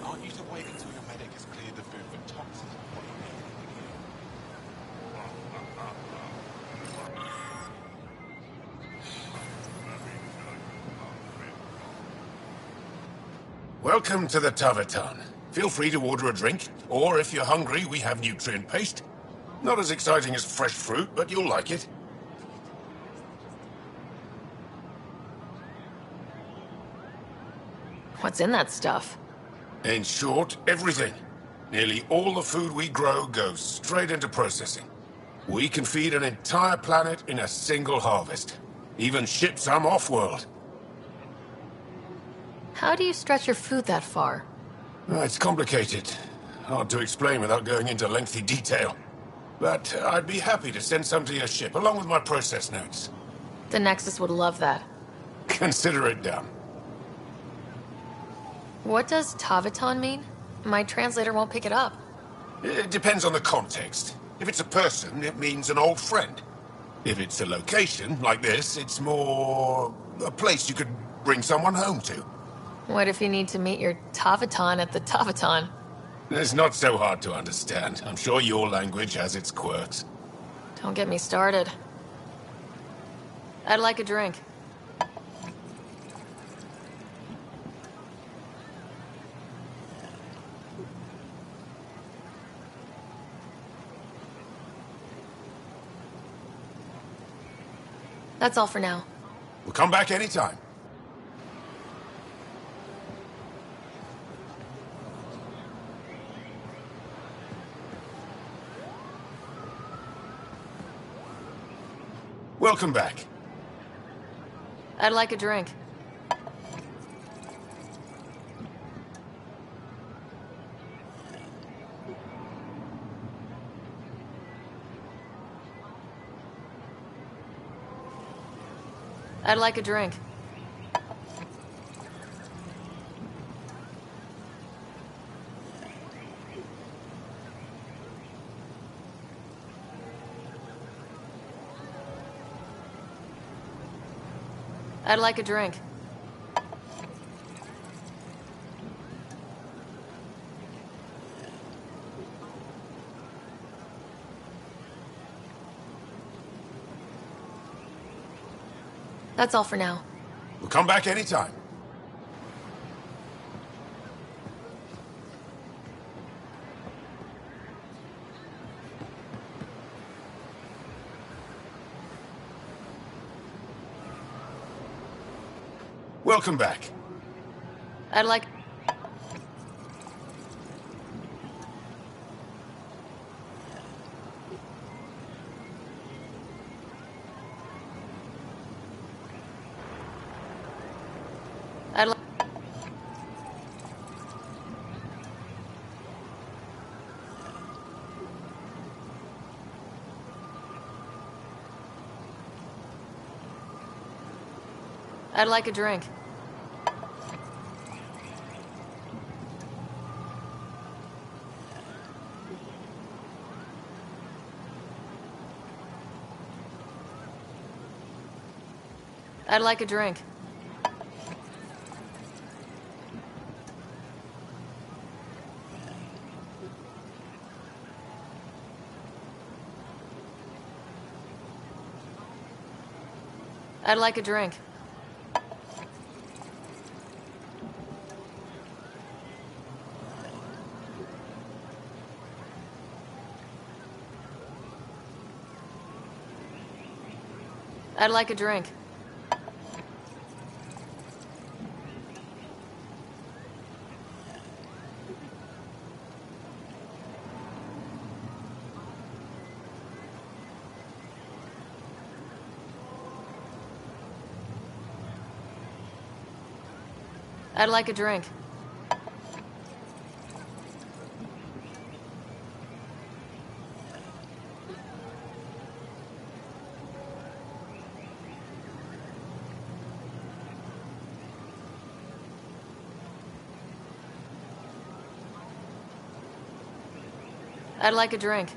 Aren't you to wait until your medic has cleared the food for toxins before you eat? Welcome to the Tavatan. Feel free to order a drink, or if you're hungry, we have nutrient paste. Not as exciting as fresh fruit, but you'll like it. What's in that stuff? In short, everything. Nearly all the food we grow goes straight into processing. We can feed an entire planet in a single harvest. Even ship some off-world. How do you stretch your food that far? It's complicated. Hard to explain without going into lengthy detail. But I'd be happy to send some to your ship, along with my process notes. The Nexus would love that. Consider it done. What does Tavaton mean? My translator won't pick it up. It depends on the context. If it's a person, it means an old friend. If it's a location, like this, it's more a place you could bring someone home to. What if you need to meet your Tavaton at the Tavaton? It's not so hard to understand. I'm sure your language has its quirks. Don't get me started. I'd like a drink. That's all for now. We'll come back anytime. Welcome back. I'd like a drink. I'd like a drink. I'd like a drink. That's all for now. We'll come back anytime. Welcome back. I'd like... I'd like... I'd like a drink. I'd like a drink. I'd like a drink. I'd like a drink. I'd like a drink. I'd like a drink.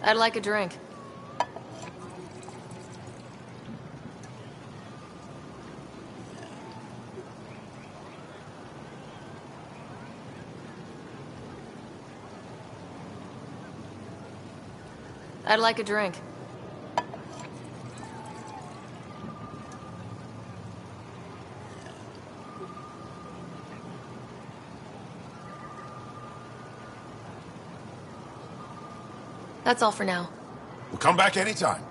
I'd like a drink. I'd like a drink. That's all for now. We'll come back anytime.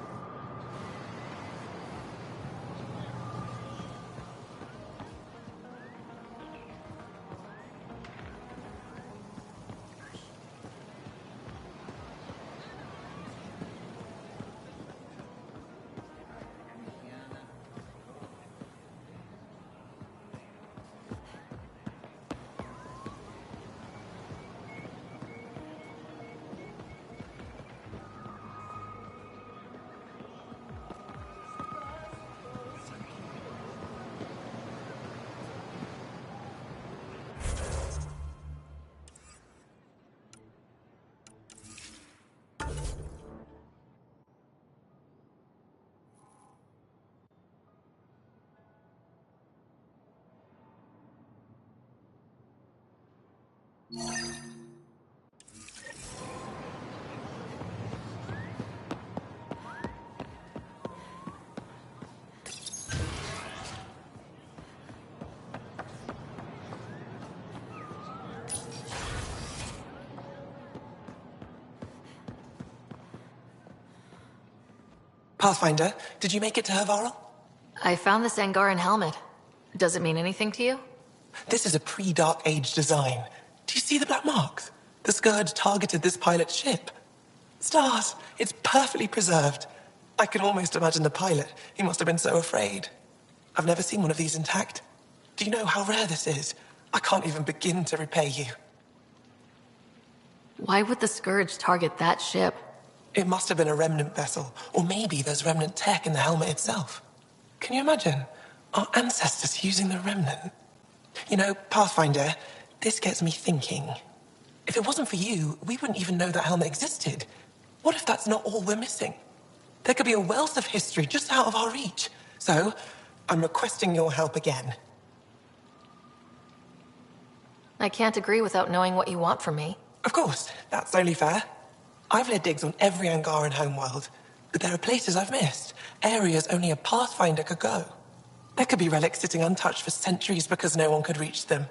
Pathfinder, did you make it to Hervarl? I found this Angaran helmet. Does it mean anything to you? This is a pre-Dark Age design. Do you see the black marks? The Scourge targeted this pilot's ship. Stars, it's perfectly preserved. I can almost imagine the pilot. He must have been so afraid. I've never seen one of these intact. Do you know how rare this is? I can't even begin to repay you. Why would the Scourge target that ship? It must have been a remnant vessel, or maybe there's remnant tech in the helmet itself. Can you imagine? Our ancestors using the remnant. You know, Pathfinder, this gets me thinking. If it wasn't for you, we wouldn't even know that helmet existed. What if that's not all we're missing? There could be a wealth of history just out of our reach. So, I'm requesting your help again. I can't agree without knowing what you want from me. Of course, that's only fair. I've led digs on every Angaran homeworld, but there are places I've missed, areas only a Pathfinder could go. There could be relics sitting untouched for centuries because no one could reach them.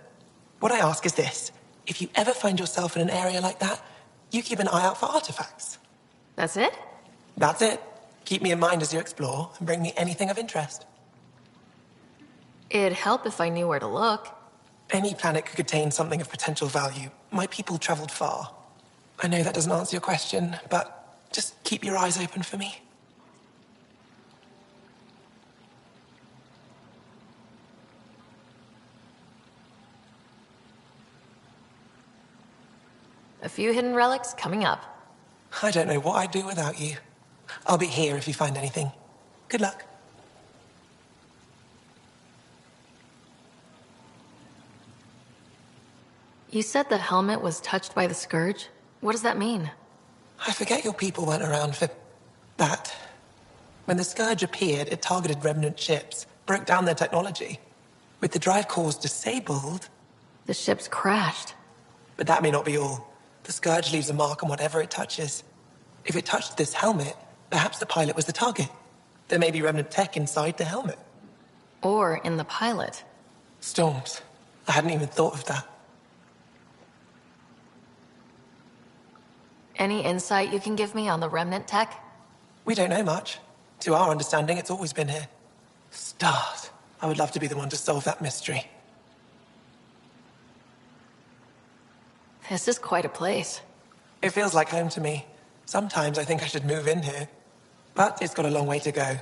What I ask is this: if you ever find yourself in an area like that, you keep an eye out for artifacts. That's it? That's it. Keep me in mind as you explore, and bring me anything of interest. It'd help if I knew where to look. Any planet could contain something of potential value. My people traveled far. I know that doesn't answer your question, but just keep your eyes open for me. A few hidden relics coming up. I don't know what I'd do without you. I'll be here if you find anything. Good luck. You said the helmet was touched by the Scourge? What does that mean? I forget your people weren't around for that. When the Scourge appeared, it targeted remnant ships, broke down their technology. With the drive cores disabled... The ships crashed. But that may not be all. The Scourge leaves a mark on whatever it touches. If it touched this helmet, perhaps the pilot was the target. There may be remnant tech inside the helmet. Or in the pilot. Storms. I hadn't even thought of that. Any insight you can give me on the remnant tech? We don't know much. To our understanding, it's always been here. Stars. I would love to be the one to solve that mystery. This is quite a place. It feels like home to me. Sometimes I think I should move in here. But it's got a long way to go.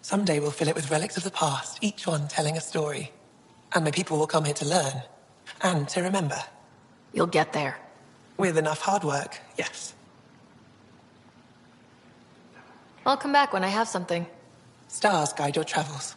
Someday we'll fill it with relics of the past, each one telling a story. And my people will come here to learn. And to remember. You'll get there. With enough hard work, yes. I'll come back when I have something. Stars guide your travels.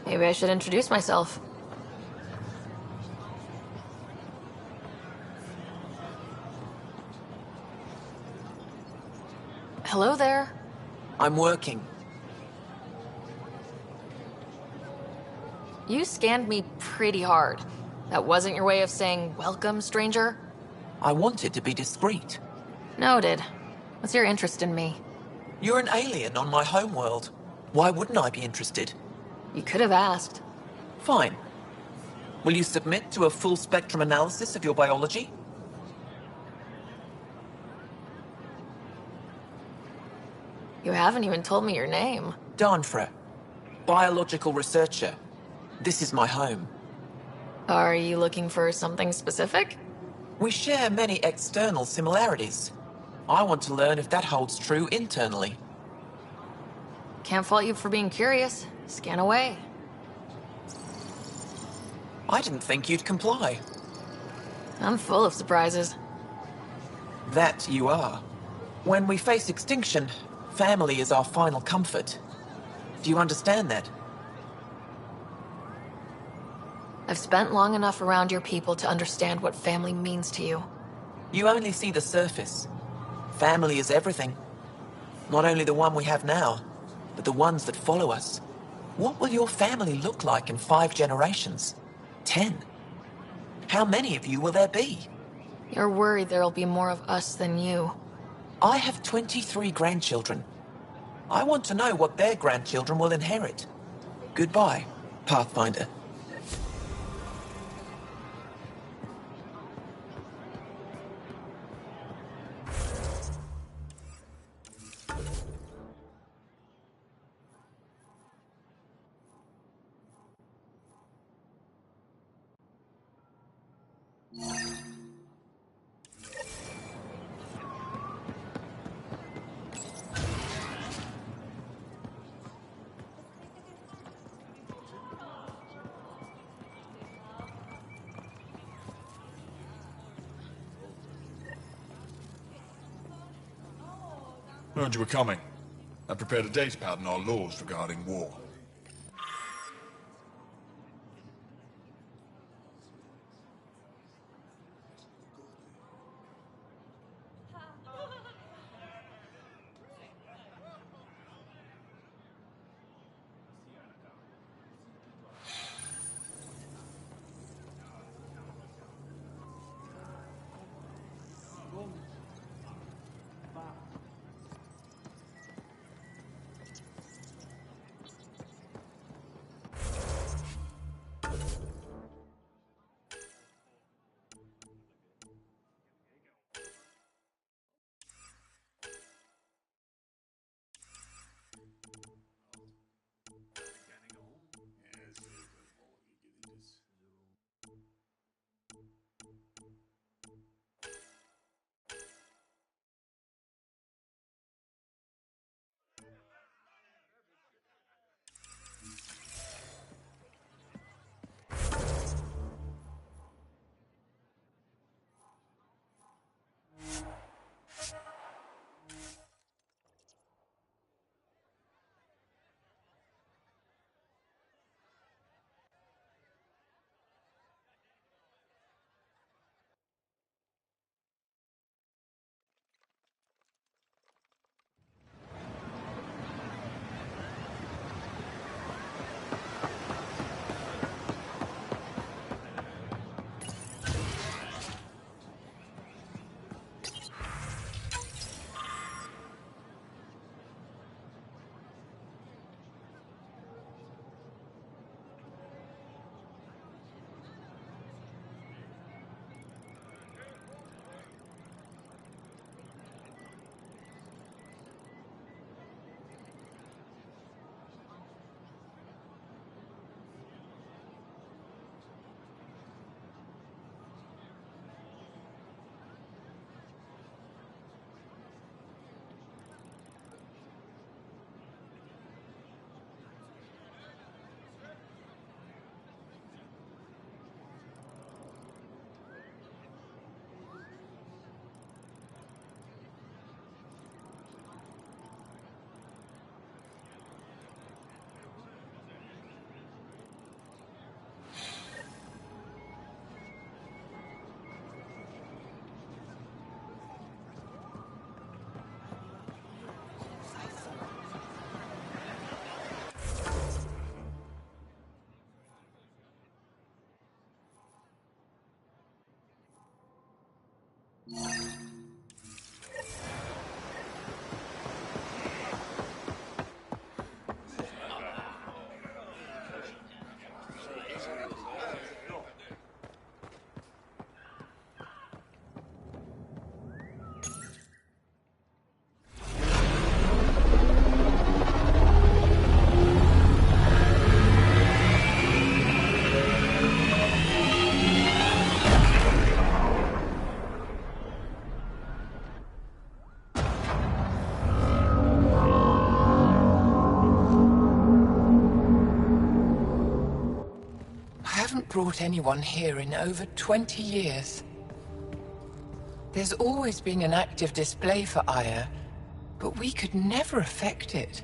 Maybe I should introduce myself. Hello there. I'm working. You scanned me pretty hard. That wasn't your way of saying, welcome, stranger? I wanted to be discreet. Noted. What's your interest in me? You're an alien on my homeworld. Why wouldn't I be interested? You could have asked. Fine. Will you submit to a full spectrum analysis of your biology? You haven't even told me your name. Darnfra. Biological researcher. This is my home. Are you looking for something specific? We share many external similarities. I want to learn if that holds true internally. Can't fault you for being curious. Scan away. I didn't think you'd comply. I'm full of surprises. That you are. When we face extinction, family is our final comfort. Do you understand that? I've spent long enough around your people to understand what family means to you. You only see the surface. Family is everything. Not only the one we have now, but the ones that follow us. What will your family look like in 5 generations? 10? How many of you will there be? You're worried there'll be more of us than you. I have 23 grandchildren. I want to know what their grandchildren will inherit. Goodbye, Pathfinder. Heard you were coming. I prepared a datapad on our laws regarding war. Brought anyone here in over 20 years. There's always been an active display for Aya, but we could never affect it.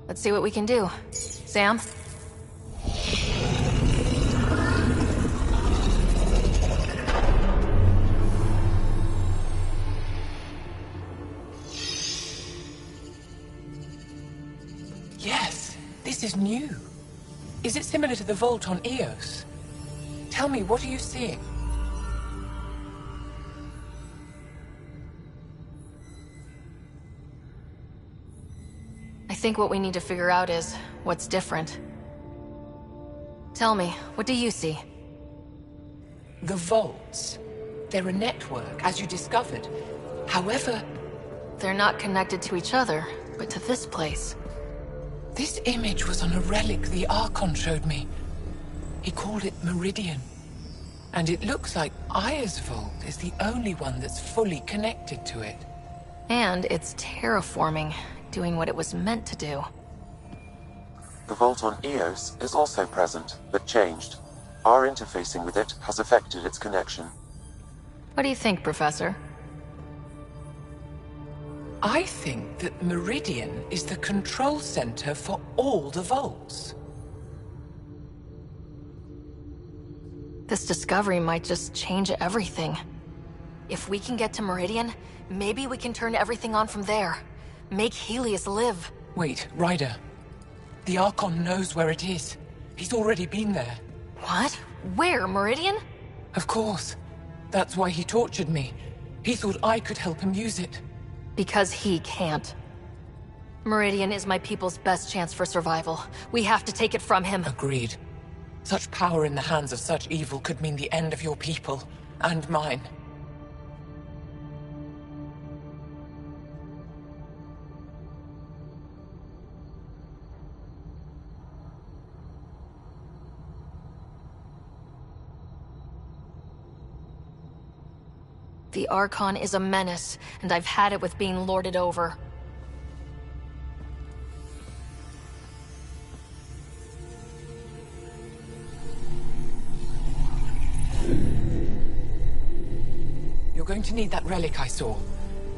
Let's see what we can do. Sam? Yes, this is new. Is it similar to the vault on Eos? Tell me, what are you seeing? I think what we need to figure out is what's different. Tell me, what do you see? The vaults. They're a network, as you discovered. However... They're not connected to each other, but to this place. This image was on a relic the Archon showed me. He called it Meridian. And it looks like Aya's vault is the only one that's fully connected to it. And it's terraforming, doing what it was meant to do. The vault on Eos is also present, but changed. Our interfacing with it has affected its connection. What do you think, Professor? I think that Meridian is the control center for all the vaults. This discovery might just change everything. If we can get to Meridian, maybe we can turn everything on from there. Make Helios live. Wait, Ryder. The Archon knows where it is. He's already been there. What? Where, Meridian? Of course. That's why he tortured me. He thought I could help him use it. Because he can't. Meridian is my people's best chance for survival. We have to take it from him. Agreed. Such power in the hands of such evil could mean the end of your people, and mine. The Archon is a menace, and I've had it with being lorded over. You're going to need that relic I saw.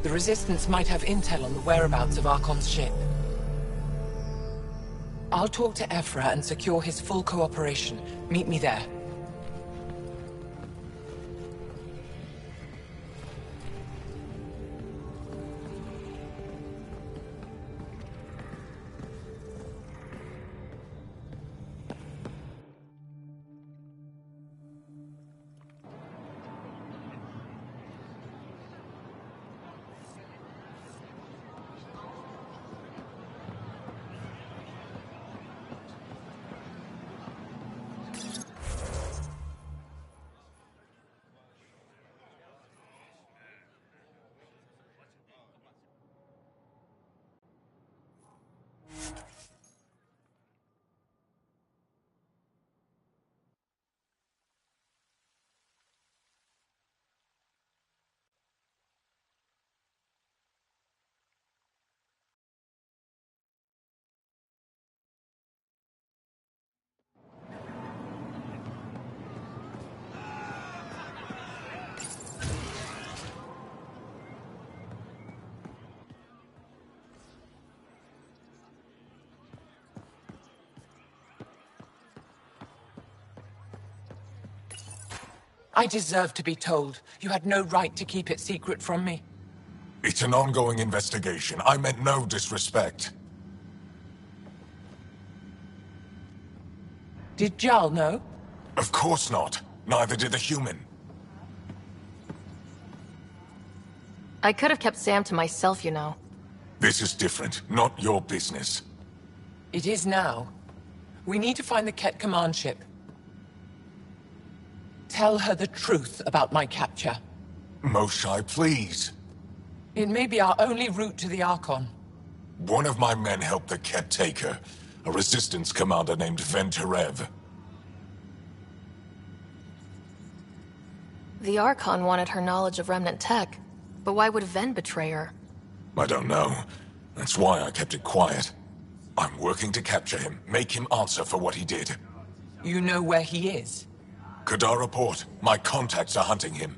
The Resistance might have intel on the whereabouts of Archon's ship. I'll talk to Ephra and secure his full cooperation. Meet me there. I deserve to be told. You had no right to keep it secret from me. It's an ongoing investigation. I meant no disrespect. Did Jal know? Of course not. Neither did the human. I could have kept Sam to myself, you know. This is different. Not your business. It is now. We need to find the Ket command ship. Tell her the truth about my capture. Moshai, please. It may be our only route to the Archon. One of my men helped the Ket take her. A resistance commander named Venterev. The Archon wanted her knowledge of Remnant tech, but why would Ven betray her? I don't know. That's why I kept it quiet. I'm working to capture him, make him answer for what he did. You know where he is? Kadar report. My contacts are hunting him.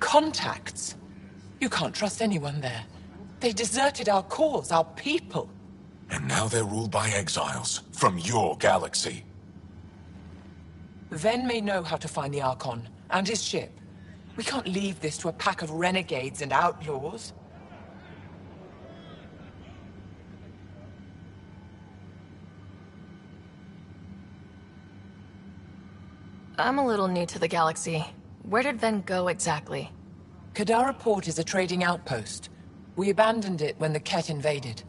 Contacts? You can't trust anyone there. They deserted our cause, our people. And now they're ruled by exiles from your galaxy. Ven may know how to find the Archon and his ship. We can't leave this to a pack of renegades and outlaws. I'm a little new to the galaxy. Where did Ven go exactly? Kadara Port is a trading outpost. We abandoned it when the Ket invaded.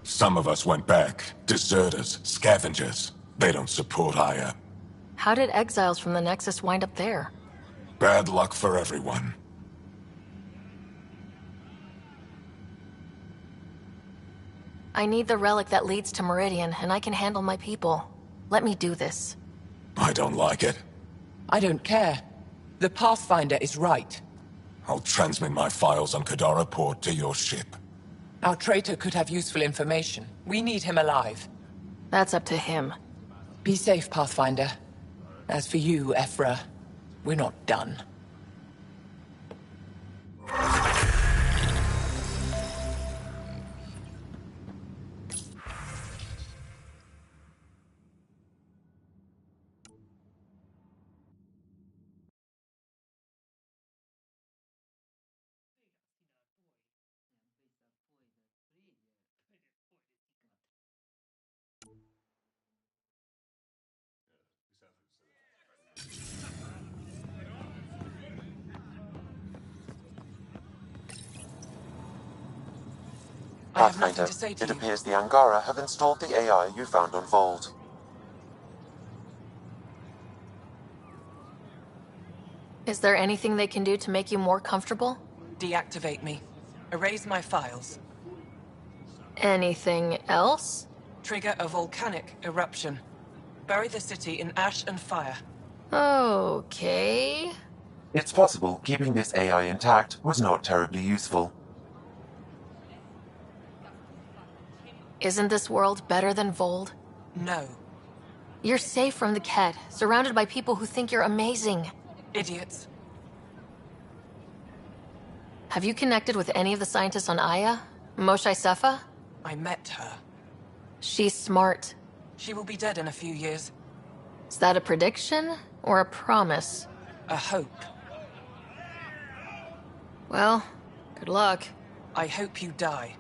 Some of us went back. Deserters, scavengers. They don't support Aya. How did exiles from the Nexus wind up there? Bad luck for everyone. I need the relic that leads to Meridian, and I can handle my people. Let me do this. I don't like it. I don't care. The Pathfinder is right. I'll transmit my files on Kadara Port to your ship. Our traitor could have useful information. We need him alive. That's up to him. Be safe, Pathfinder. As for you, Ephra, we're not done. I have nothing Pathfinder, to say to it you. appears the Angara have installed the AI you found on Vold. Is there anything they can do to make you more comfortable? Deactivate me. Erase my files. Anything else? Trigger a volcanic eruption. Bury the city in ash and fire. Okay. It's possible keeping this AI intact was not terribly useful. Isn't this world better than Vold? No. You're safe from the Ket, surrounded by people who think you're amazing. Idiots. Have you connected with any of the scientists on Aya? Moshae Sefa? I met her. She's smart. She will be dead in a few years. Is that a prediction or a promise? A hope. Well, good luck. I hope you die.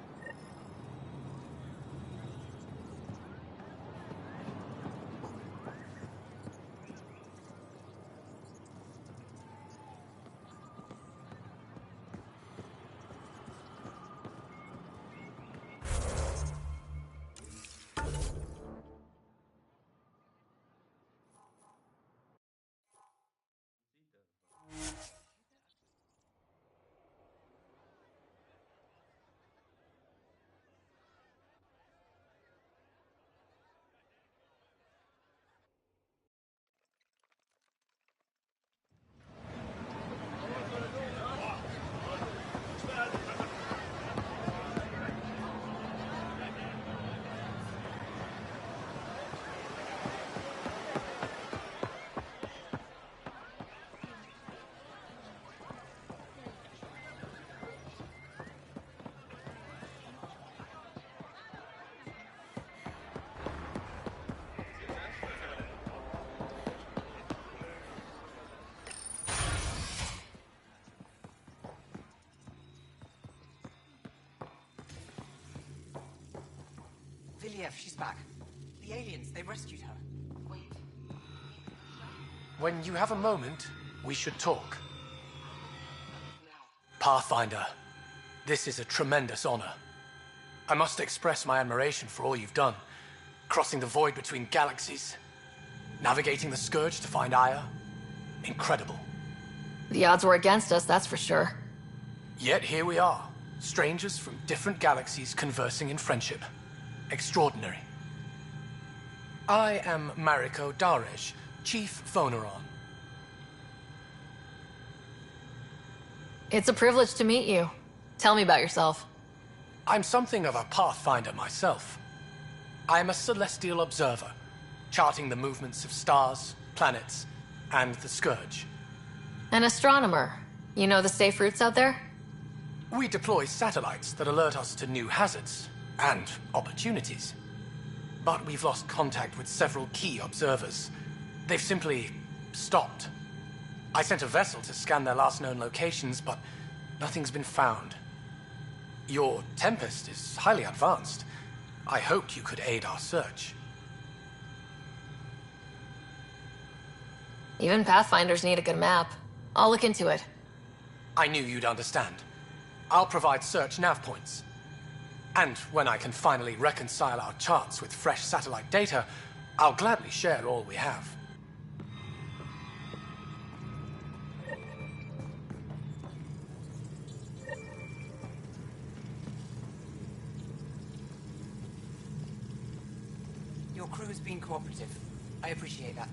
Viliev, she's back. The aliens, they rescued her. Wait. When you have a moment, we should talk. Pathfinder, this is a tremendous honor. I must express my admiration for all you've done. Crossing the void between galaxies, navigating the Scourge to find Aya. Incredible. The odds were against us, that's for sure. Yet here we are, strangers from different galaxies conversing in friendship. Extraordinary. I am Mariko Daresh, Chief Phoneron. It's a privilege to meet you. Tell me about yourself. I'm something of a pathfinder myself. I am a celestial observer, charting the movements of stars, planets, and the Scourge. An astronomer. You know the safe routes out there? We deploy satellites that alert us to new hazards and opportunities. But we've lost contact with several key observers. They've simply stopped. I sent a vessel to scan their last known locations, but nothing's been found. Your Tempest is highly advanced. I hoped you could aid our search. Even Pathfinders need a good map. I'll look into it. I knew you'd understand. I'll provide search nav points. And when I can finally reconcile our charts with fresh satellite data, I'll gladly share all we have. Your crew's been cooperative. I appreciate that.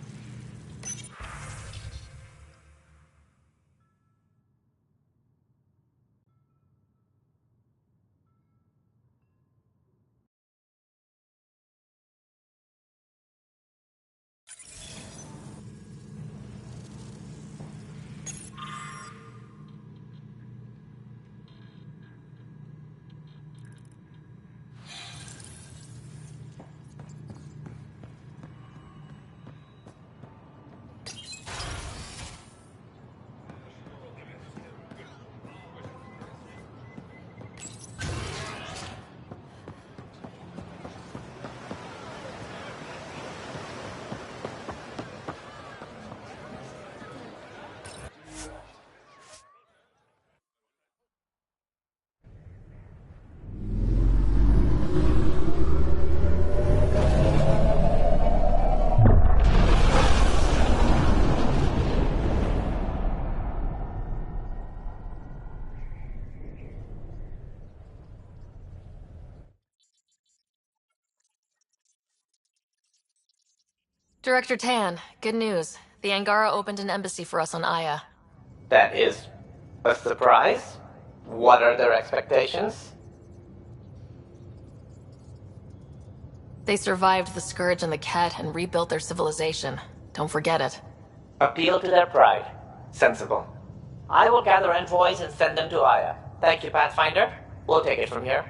Director Tan, good news. The Angara opened an embassy for us on Aya. That is a surprise? What are their expectations? They survived the Scourge and the Ket and rebuilt their civilization. Don't forget it. Appeal to their pride. Sensible. I will gather envoys and send them to Aya. Thank you, Pathfinder. We'll take it from here.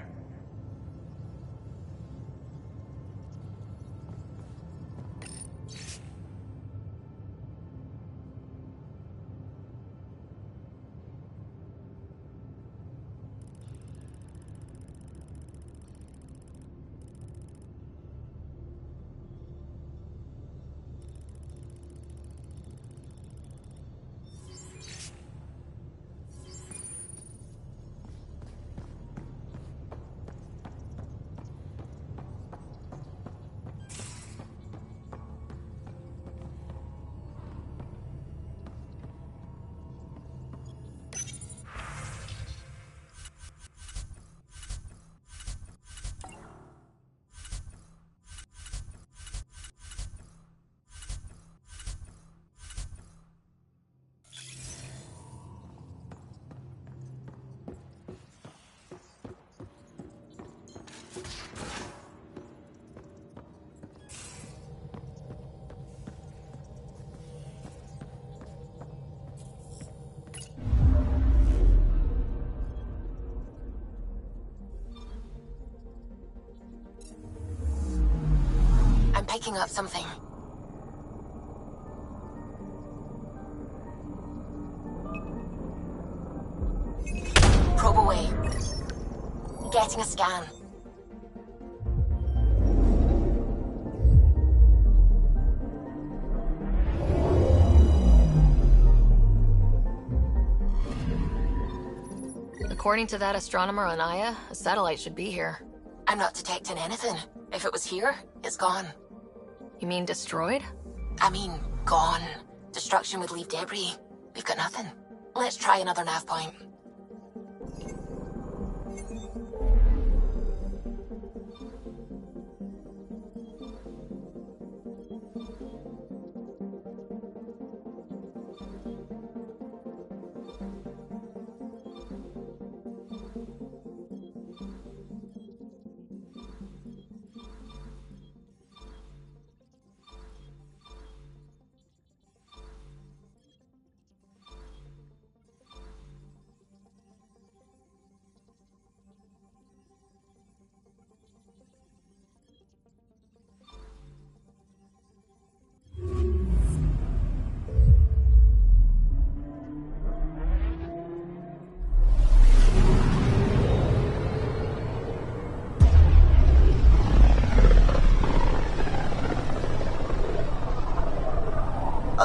I'm picking up something. Probe away. Getting a scan. According to that astronomer on Aya, a satellite should be here. I'm not detecting anything. If it was here, it's gone. You mean destroyed? I mean, gone. Destruction would leave debris. We've got nothing. Let's try another nav point.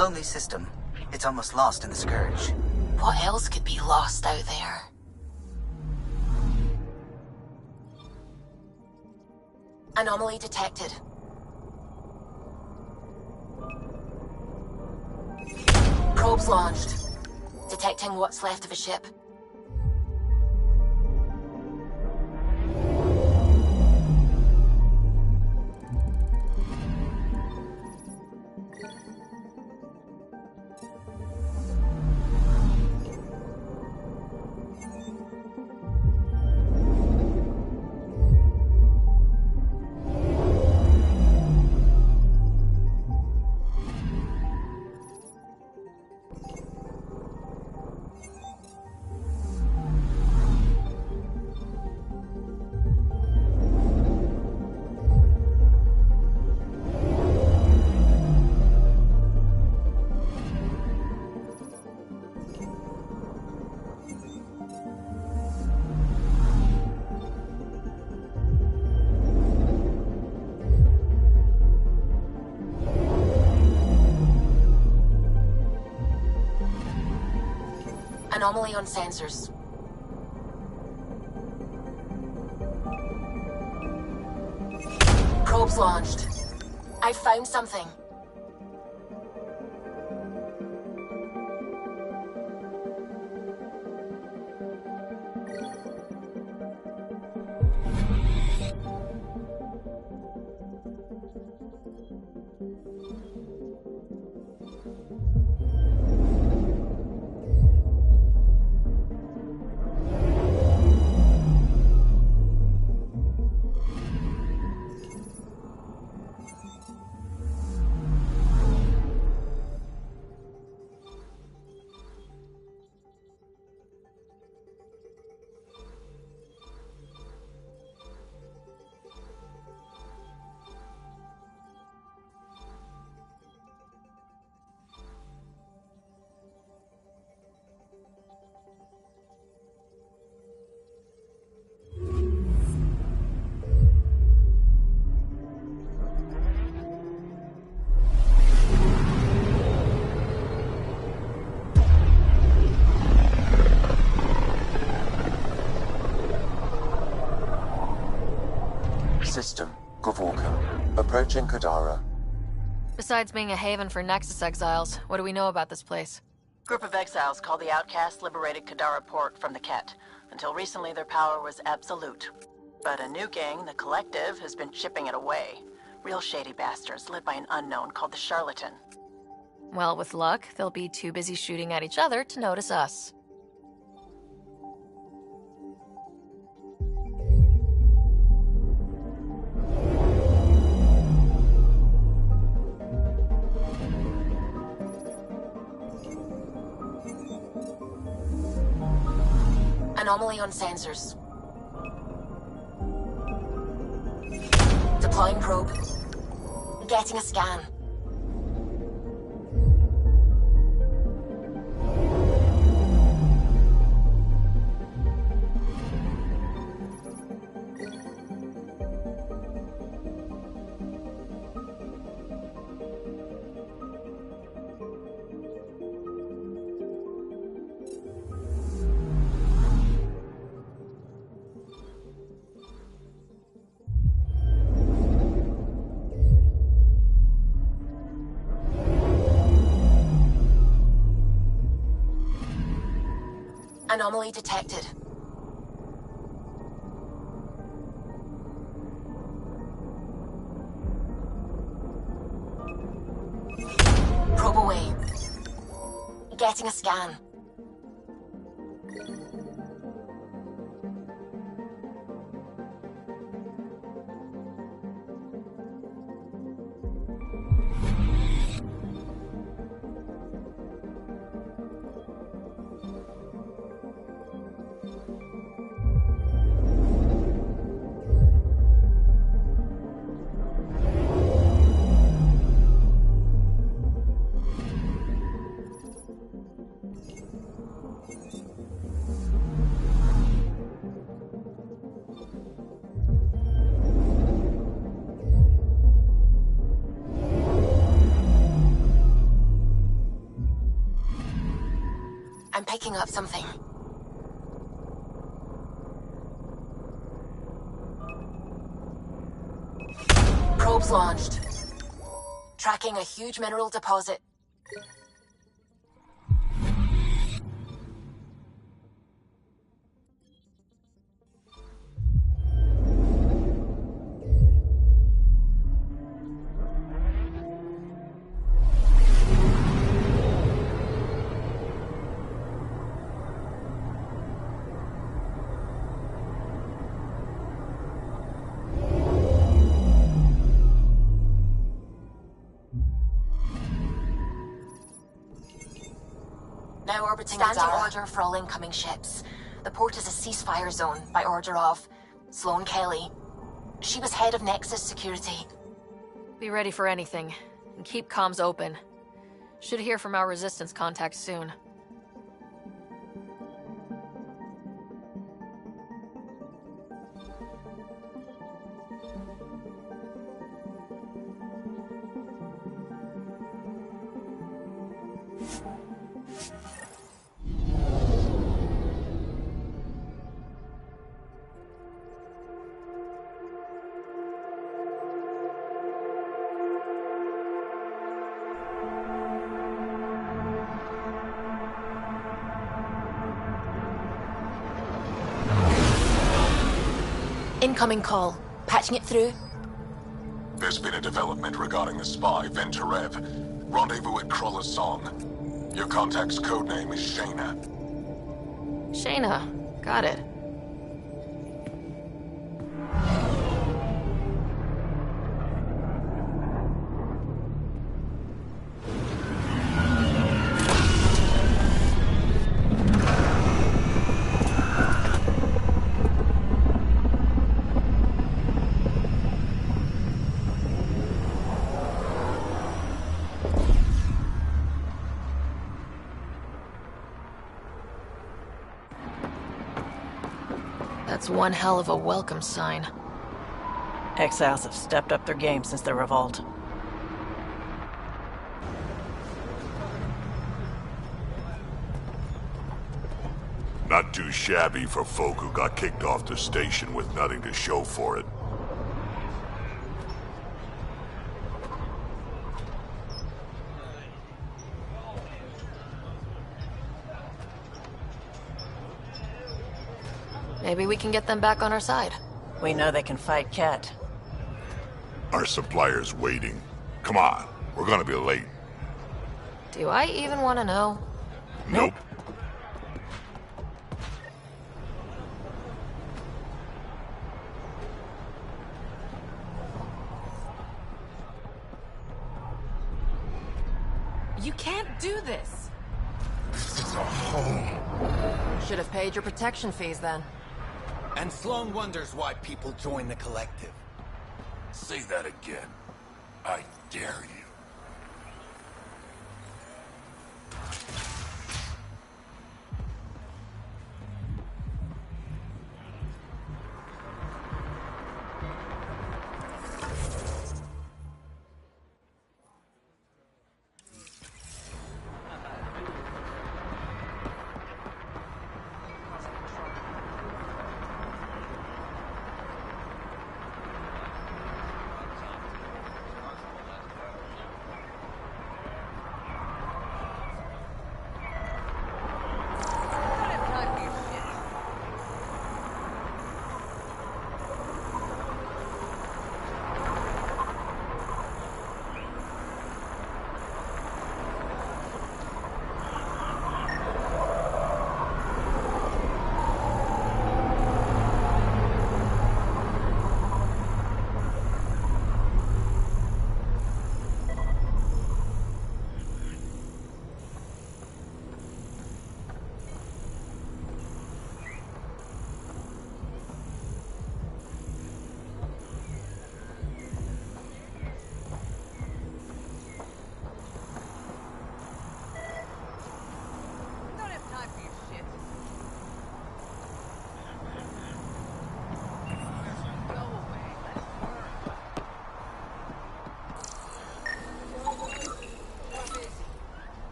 lonely system. It's almost lost in the Scourge. What else could be lost out there? Anomaly detected. Probes launched. Detecting what's left of a ship. Anomaly on sensors. Probes launched. I found something. System, Gavorka. Approaching Kadara. Besides being a haven for Nexus exiles, what do we know about this place? Group of exiles called the Outcasts liberated Kadara Port from the Ket. Until recently, their power was absolute. But a new gang, the Collective, has been chipping it away. Real shady bastards led by an unknown called the Charlatan. Well, with luck, they'll be too busy shooting at each other to notice us. Anomaly on sensors. Deploying probe. Getting a scan. Anomaly detected. Probe away. Getting a scan. picking up something. Probes launched. Tracking a huge mineral deposit. Now orbiting standing order for all incoming ships. The port is a ceasefire zone by order of Sloane Kelly. She was head of Nexus security. Be ready for anything, and keep comms open. Should hear from our resistance contacts soon. Incoming call. Patching it through. There's been a development regarding the spy, Venturev. Rendezvous at Kroller's Song. Your contact's codename is Shayna. Shayna. Got it. That's one hell of a welcome sign. Exiles have stepped up their game since the revolt. Not too shabby for folk who got kicked off the station with nothing to show for it. Maybe we can get them back on our side. We know they can fight Ket. Our supplier's waiting. Come on, we're gonna be late. Do I even want to know? Nope. You can't do this! This is a home. Should have paid your protection fees then. And Sloane wonders why people join the collective. Say that again. I dare you.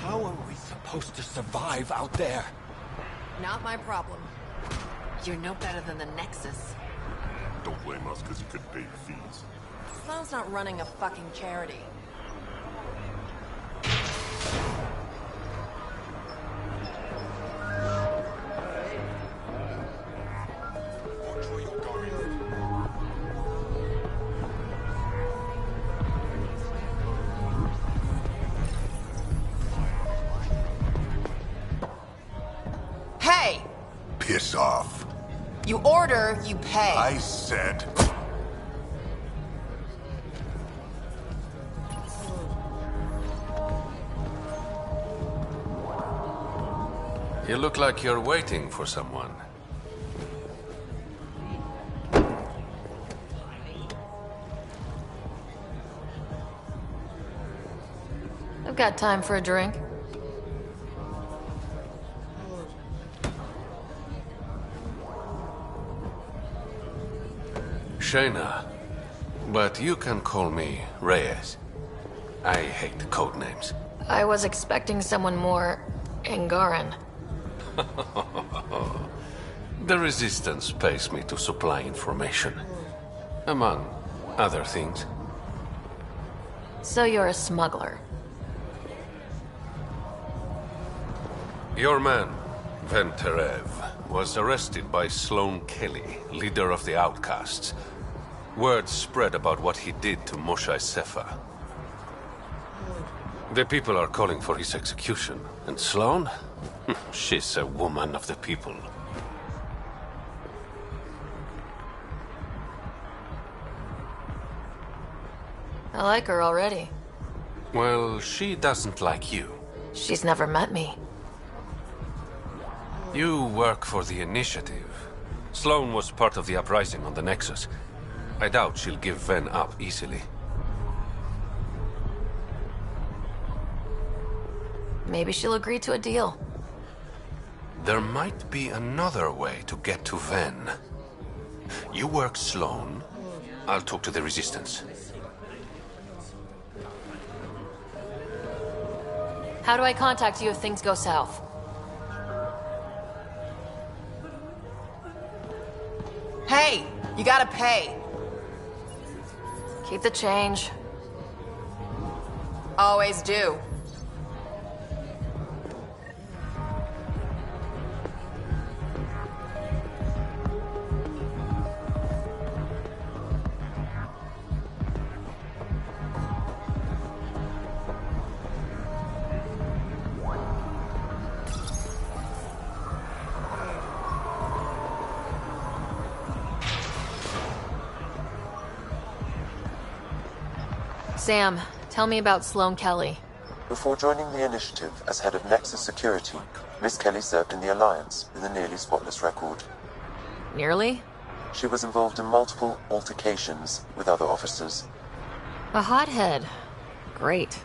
How are we supposed to survive out there? Not my problem. You're no better than the Nexus. Don't blame us because you couldn't pay your fees. Sloan's not running a fucking charity. Hey! Piss off. You order, you pay. I said... You look like you're waiting for someone. I've got time for a drink. Shayna, but you can call me Reyes. I hate code names. I was expecting someone more Angaran. The Resistance pays me to supply information, among other things. So you're a smuggler. Your man, Venterev, was arrested by Sloan Kelly, leader of the Outcasts. Word spread about what he did to Moshae Sefa. The people are calling for his execution. And Sloan? She's a woman of the people. I like her already. Well, she doesn't like you. She's never met me. You work for the Initiative. Sloan was part of the uprising on the Nexus. I doubt she'll give Ven up easily. Maybe she'll agree to a deal. There might be another way to get to Ven. You work Sloan. I'll talk to the Resistance. How do I contact you if things go south? Hey, you gotta pay. Keep the change. Always do. Sam, tell me about Sloan Kelly. Before joining the Initiative as head of Nexus Security, Miss Kelly served in the Alliance with a nearly spotless record. Nearly? She was involved in multiple altercations with other officers. A hothead. Great.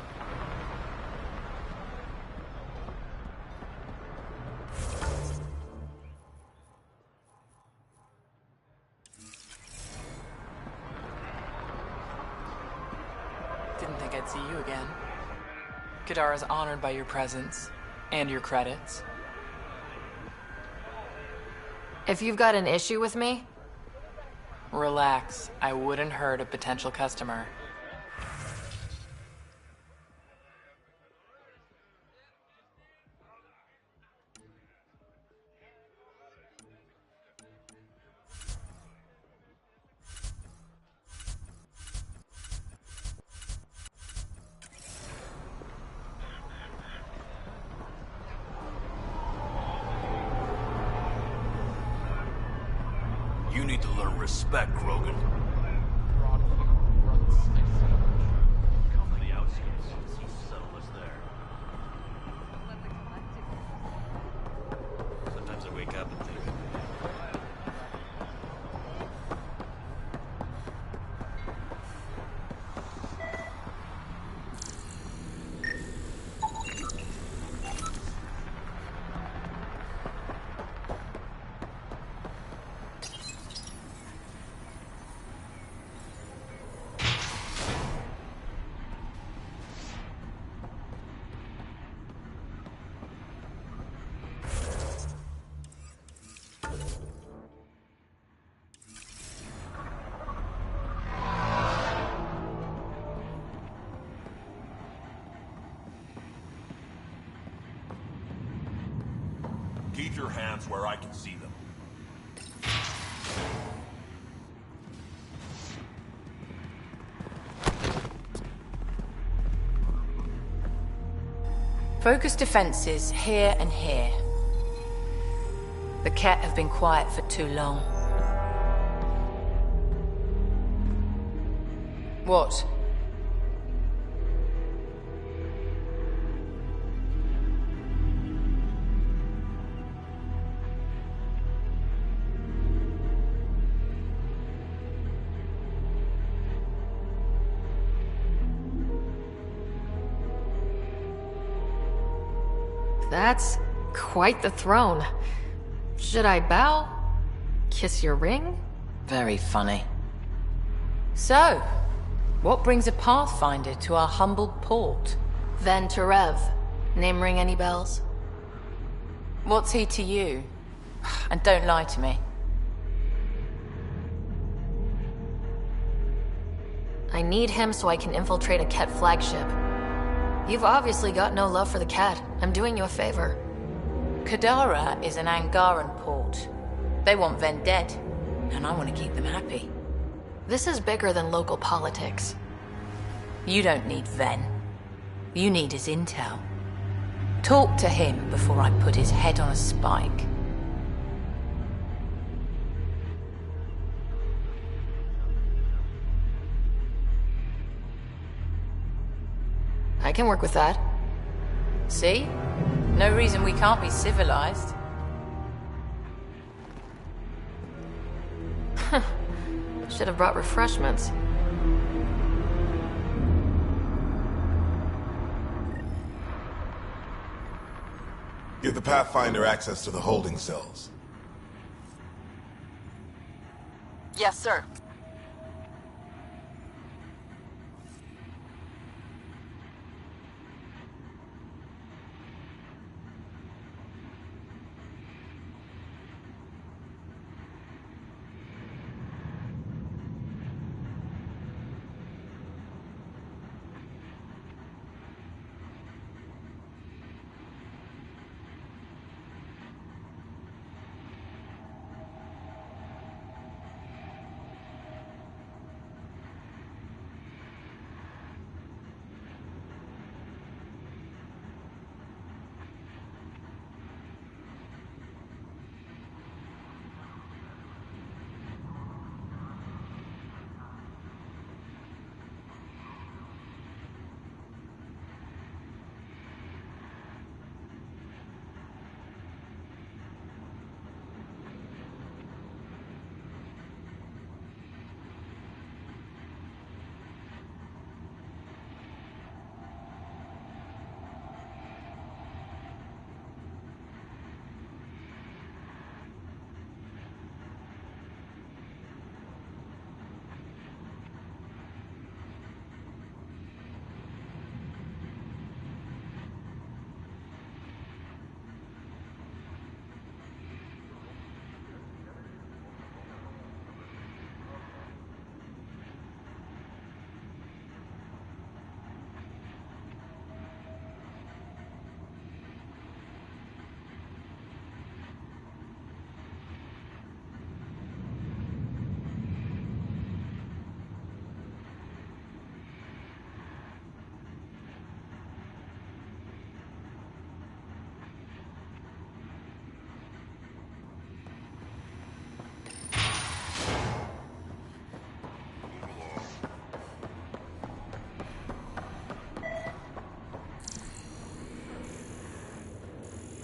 Didn't think I'd see you again. Kadara's honored by your presence and your credits. If you've got an issue with me... Relax. I wouldn't hurt a potential customer. You need to learn respect, Krogan. Come to the outskirts. Settle us there. Sometimes I wake up and think... Keep your hands where I can see them. Focus defenses here and here. The Ket have been quiet for too long. What? That's quite the throne. Should I bow? Kiss your ring? Very funny. So, what brings a Pathfinder to our humbled port? Ven Terev. Name ring any bells? What's he to you? And don't lie to me. I need him so I can infiltrate a Ket flagship. You've obviously got no love for the Ket. I'm doing you a favor. Kadara is an Angaran port. They want Ven dead, and I want to keep them happy. This is bigger than local politics. You don't need Ven. You need his intel. Talk to him before I put his head on a spike. I can work with that. See? No reason we can't be civilized. Should have brought refreshments. Give the Pathfinder access to the holding cells. Yes, sir.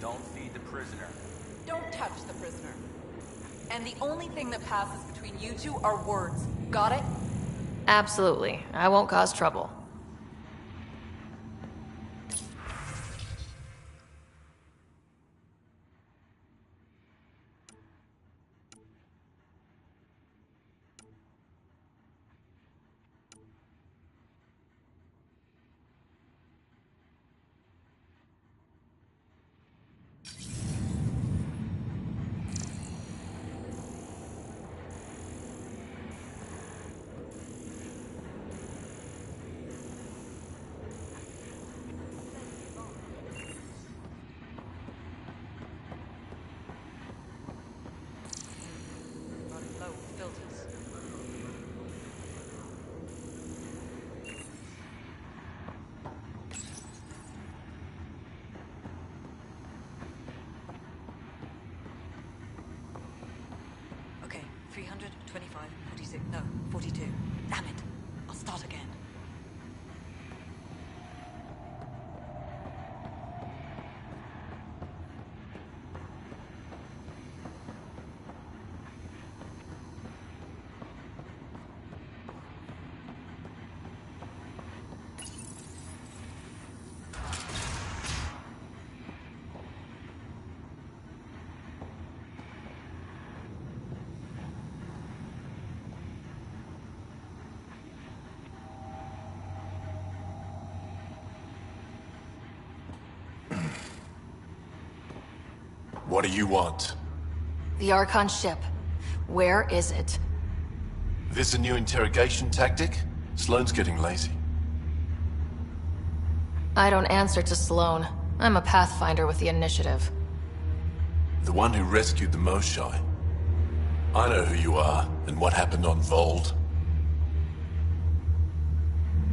Don't feed the prisoner. Don't touch the prisoner. And the only thing that passes between you two are words. Got it? Absolutely. I won't cause trouble. 25, 46, no, 42. Damn it. I'll start again. What do you want? The Archon ship. Where is it? This a new interrogation tactic? Sloane's getting lazy. I don't answer to Sloane. I'm a Pathfinder with the initiative. The one who rescued the Moshai. I know who you are, and what happened on Vold.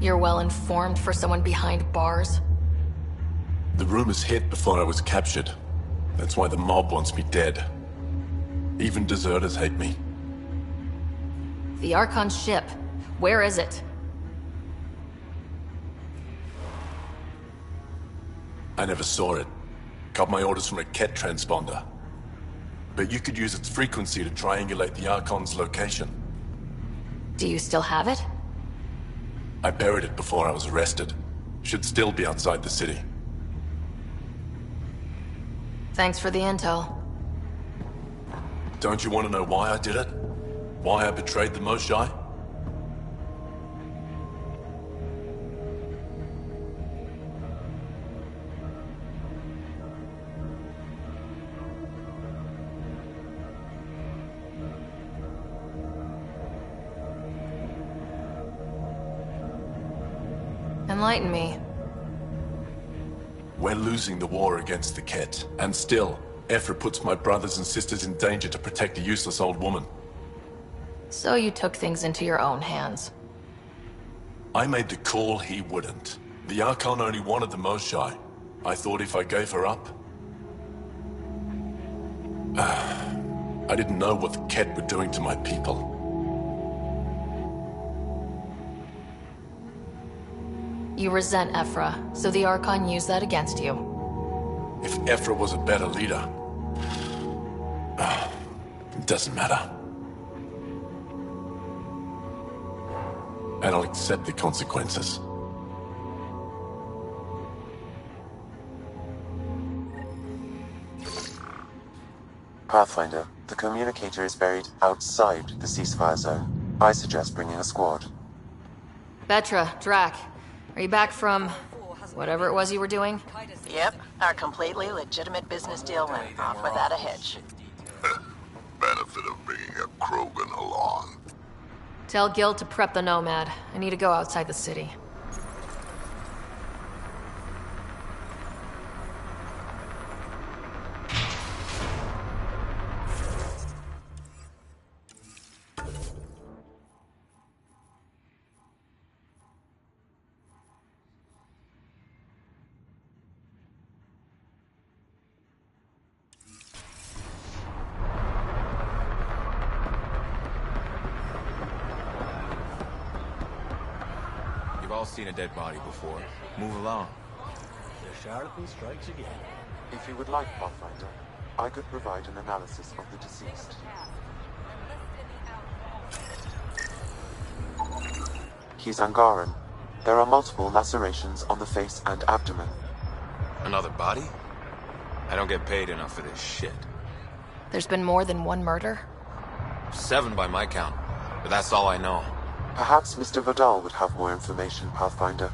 You're well informed for someone behind bars? The rumors hit before I was captured. That's why the mob wants me dead. Even deserters hate me. The Archon ship. Where is it? I never saw it. Got my orders from a Ket transponder. But you could use its frequency to triangulate the Archon's location. Do you still have it? I buried it before I was arrested. Should still be outside the city. Thanks for the intel. Don't you want to know why I did it? Why I betrayed the Moshai? Enlighten me. We're losing the war against the Ket, and still, Ephra puts my brothers and sisters in danger to protect a useless old woman. So you took things into your own hands. I made the call he wouldn't. The Archon only wanted the Moshai. I thought if I gave her up... I didn't know what the Ket were doing to my people. You resent Ephra, so the Archon used that against you. If Ephra was a better leader... it doesn't matter. And I'll accept the consequences. Pathfinder, the communicator is buried outside the ceasefire zone. I suggest bringing a squad. Vetra, Drac, are you back from whatever it was you were doing? Yep, our completely legitimate business deal went off without a hitch. Benefit of bringing a Krogan along. Tell Gil to prep the Nomad. I need to go outside the city. You've all seen a dead body before. Move along. The charlatan strikes again. If you would like, Pathfinder, I could provide an analysis of the deceased. He's Angaran. There are multiple lacerations on the face and abdomen. Another body? I don't get paid enough for this shit. There's been more than one murder? 7 by my count, but that's all I know. Perhaps Mr. Vidal would have more information, Pathfinder.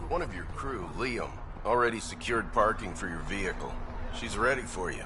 One of your crew, Liam, already secured parking for your vehicle. She's ready for you.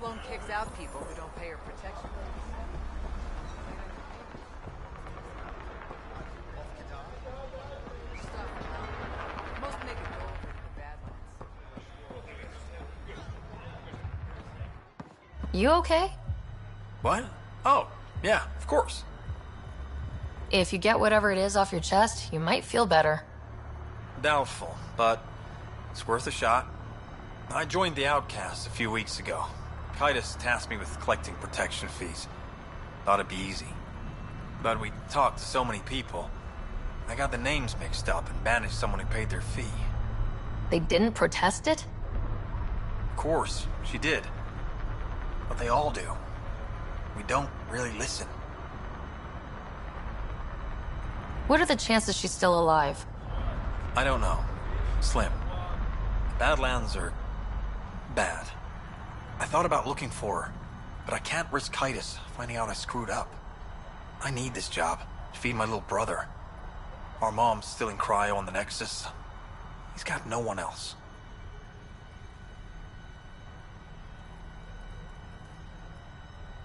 Sloan kicks out people who don't pay her protection. Most make it go over the Badlands. You okay? What? Oh, yeah, of course. If you get whatever it is off your chest, you might feel better. Doubtful, but it's worth a shot. I joined the Outcasts a few weeks ago. Titus tasked me with collecting protection fees. Thought it'd be easy. But we talked to so many people, I got the names mixed up and banished someone who paid their fee. They didn't protest it? Of course, she did. But they all do. We don't really listen. What are the chances she's still alive? I don't know. Slim. The Badlands are bad. I thought about looking for her, but I can't risk Titus finding out I screwed up. I need this job to feed my little brother. Our mom's still in cryo on the Nexus. He's got no one else.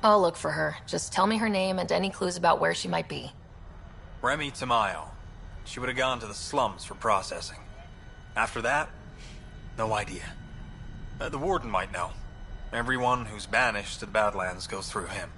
I'll look for her. Just tell me her name and any clues about where she might be. Remy Tamayo. She would have gone to the slums for processing. After that, no idea. The warden might know. Everyone who's banished to the Badlands goes through him.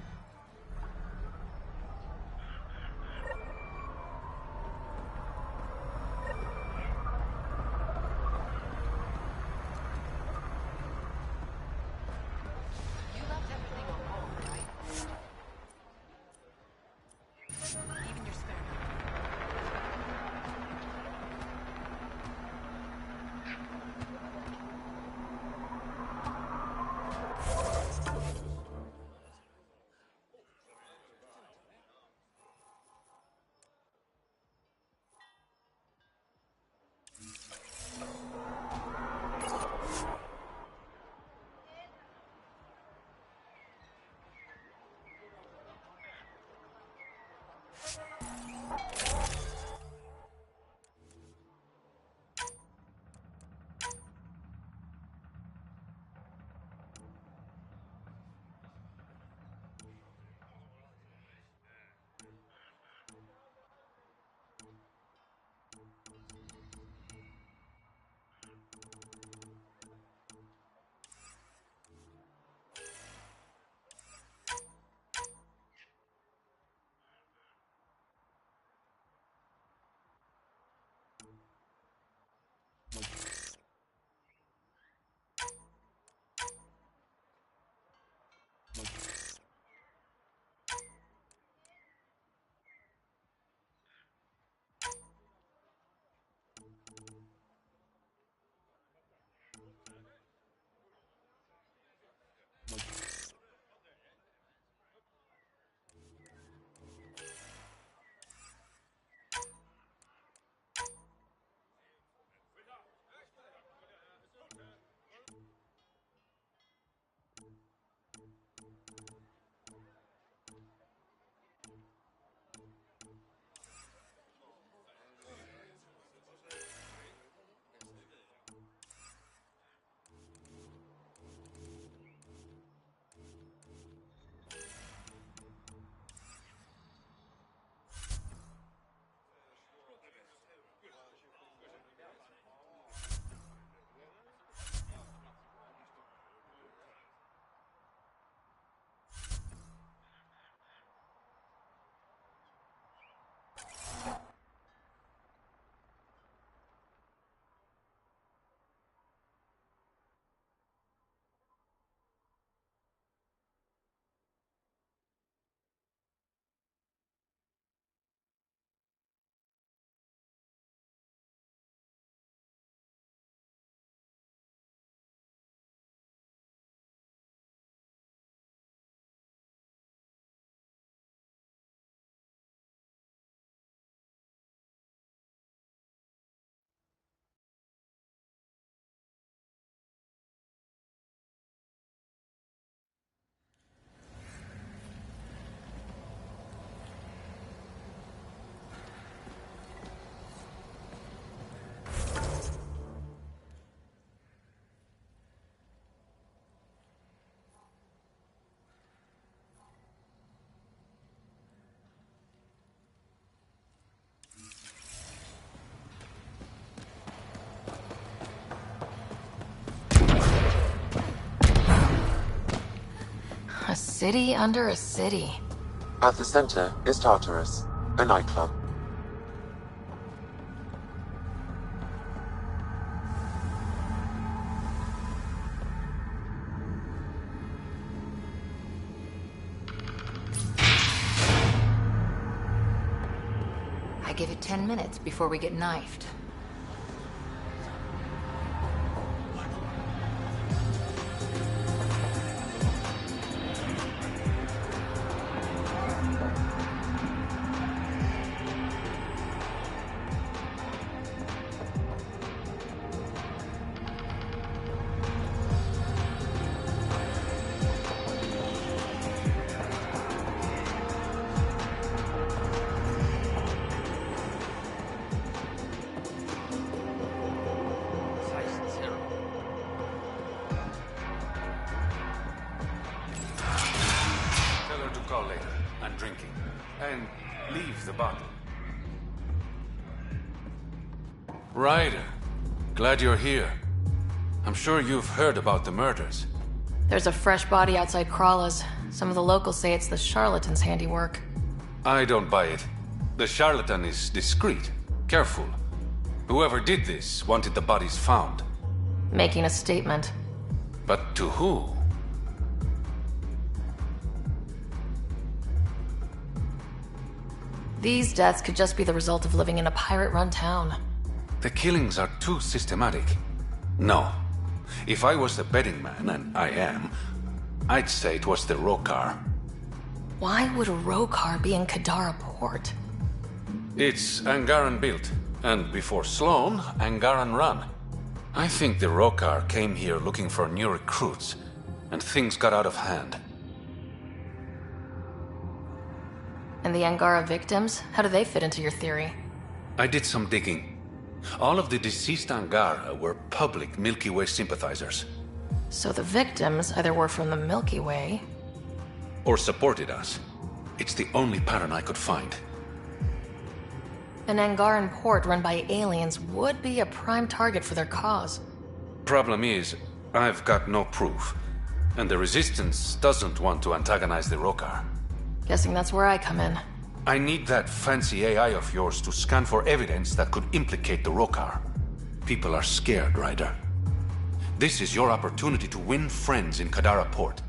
city under a city. At the center is Tartarus, a nightclub. I give it 10 minutes before we get knifed. Call later. I'm drinking. And leave the bottle. Ryder, glad you're here. I'm sure you've heard about the murders. There's a fresh body outside Crawla's. Some of the locals say it's the charlatan's handiwork. I don't buy it. The charlatan is discreet, careful. Whoever did this wanted the bodies found. Making a statement. But to who? These deaths could just be the result of living in a pirate-run town. The killings are too systematic. No. If I was the betting man, and I am, I'd say it was the Rokar. Why would a Rokar be in Kadara port? It's Angaran built, and before Sloan, Angaran run. I think the Rokar came here looking for new recruits, and things got out of hand. And the Angara victims? How do they fit into your theory? I did some digging. All of the deceased Angara were public Milky Way sympathizers. So the victims either were from the Milky Way... or supported us. It's the only pattern I could find. An Angaran port run by aliens would be a prime target for their cause. Problem is, I've got no proof. And the Resistance doesn't want to antagonize the Rokar. Guessing that's where I come in. I need that fancy AI of yours to scan for evidence that could implicate the Rokar. People are scared, Ryder. This is your opportunity to win friends in Kadara Port.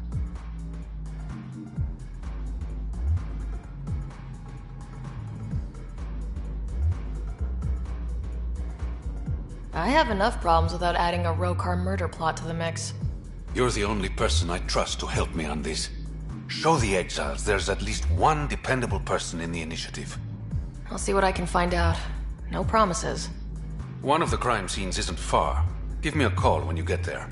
I have enough problems without adding a Rokar murder plot to the mix. You're the only person I trust to help me on this. Show the exiles there's at least one dependable person in the initiative. I'll see what I can find out. No promises. One of the crime scenes isn't far. Give me a call when you get there.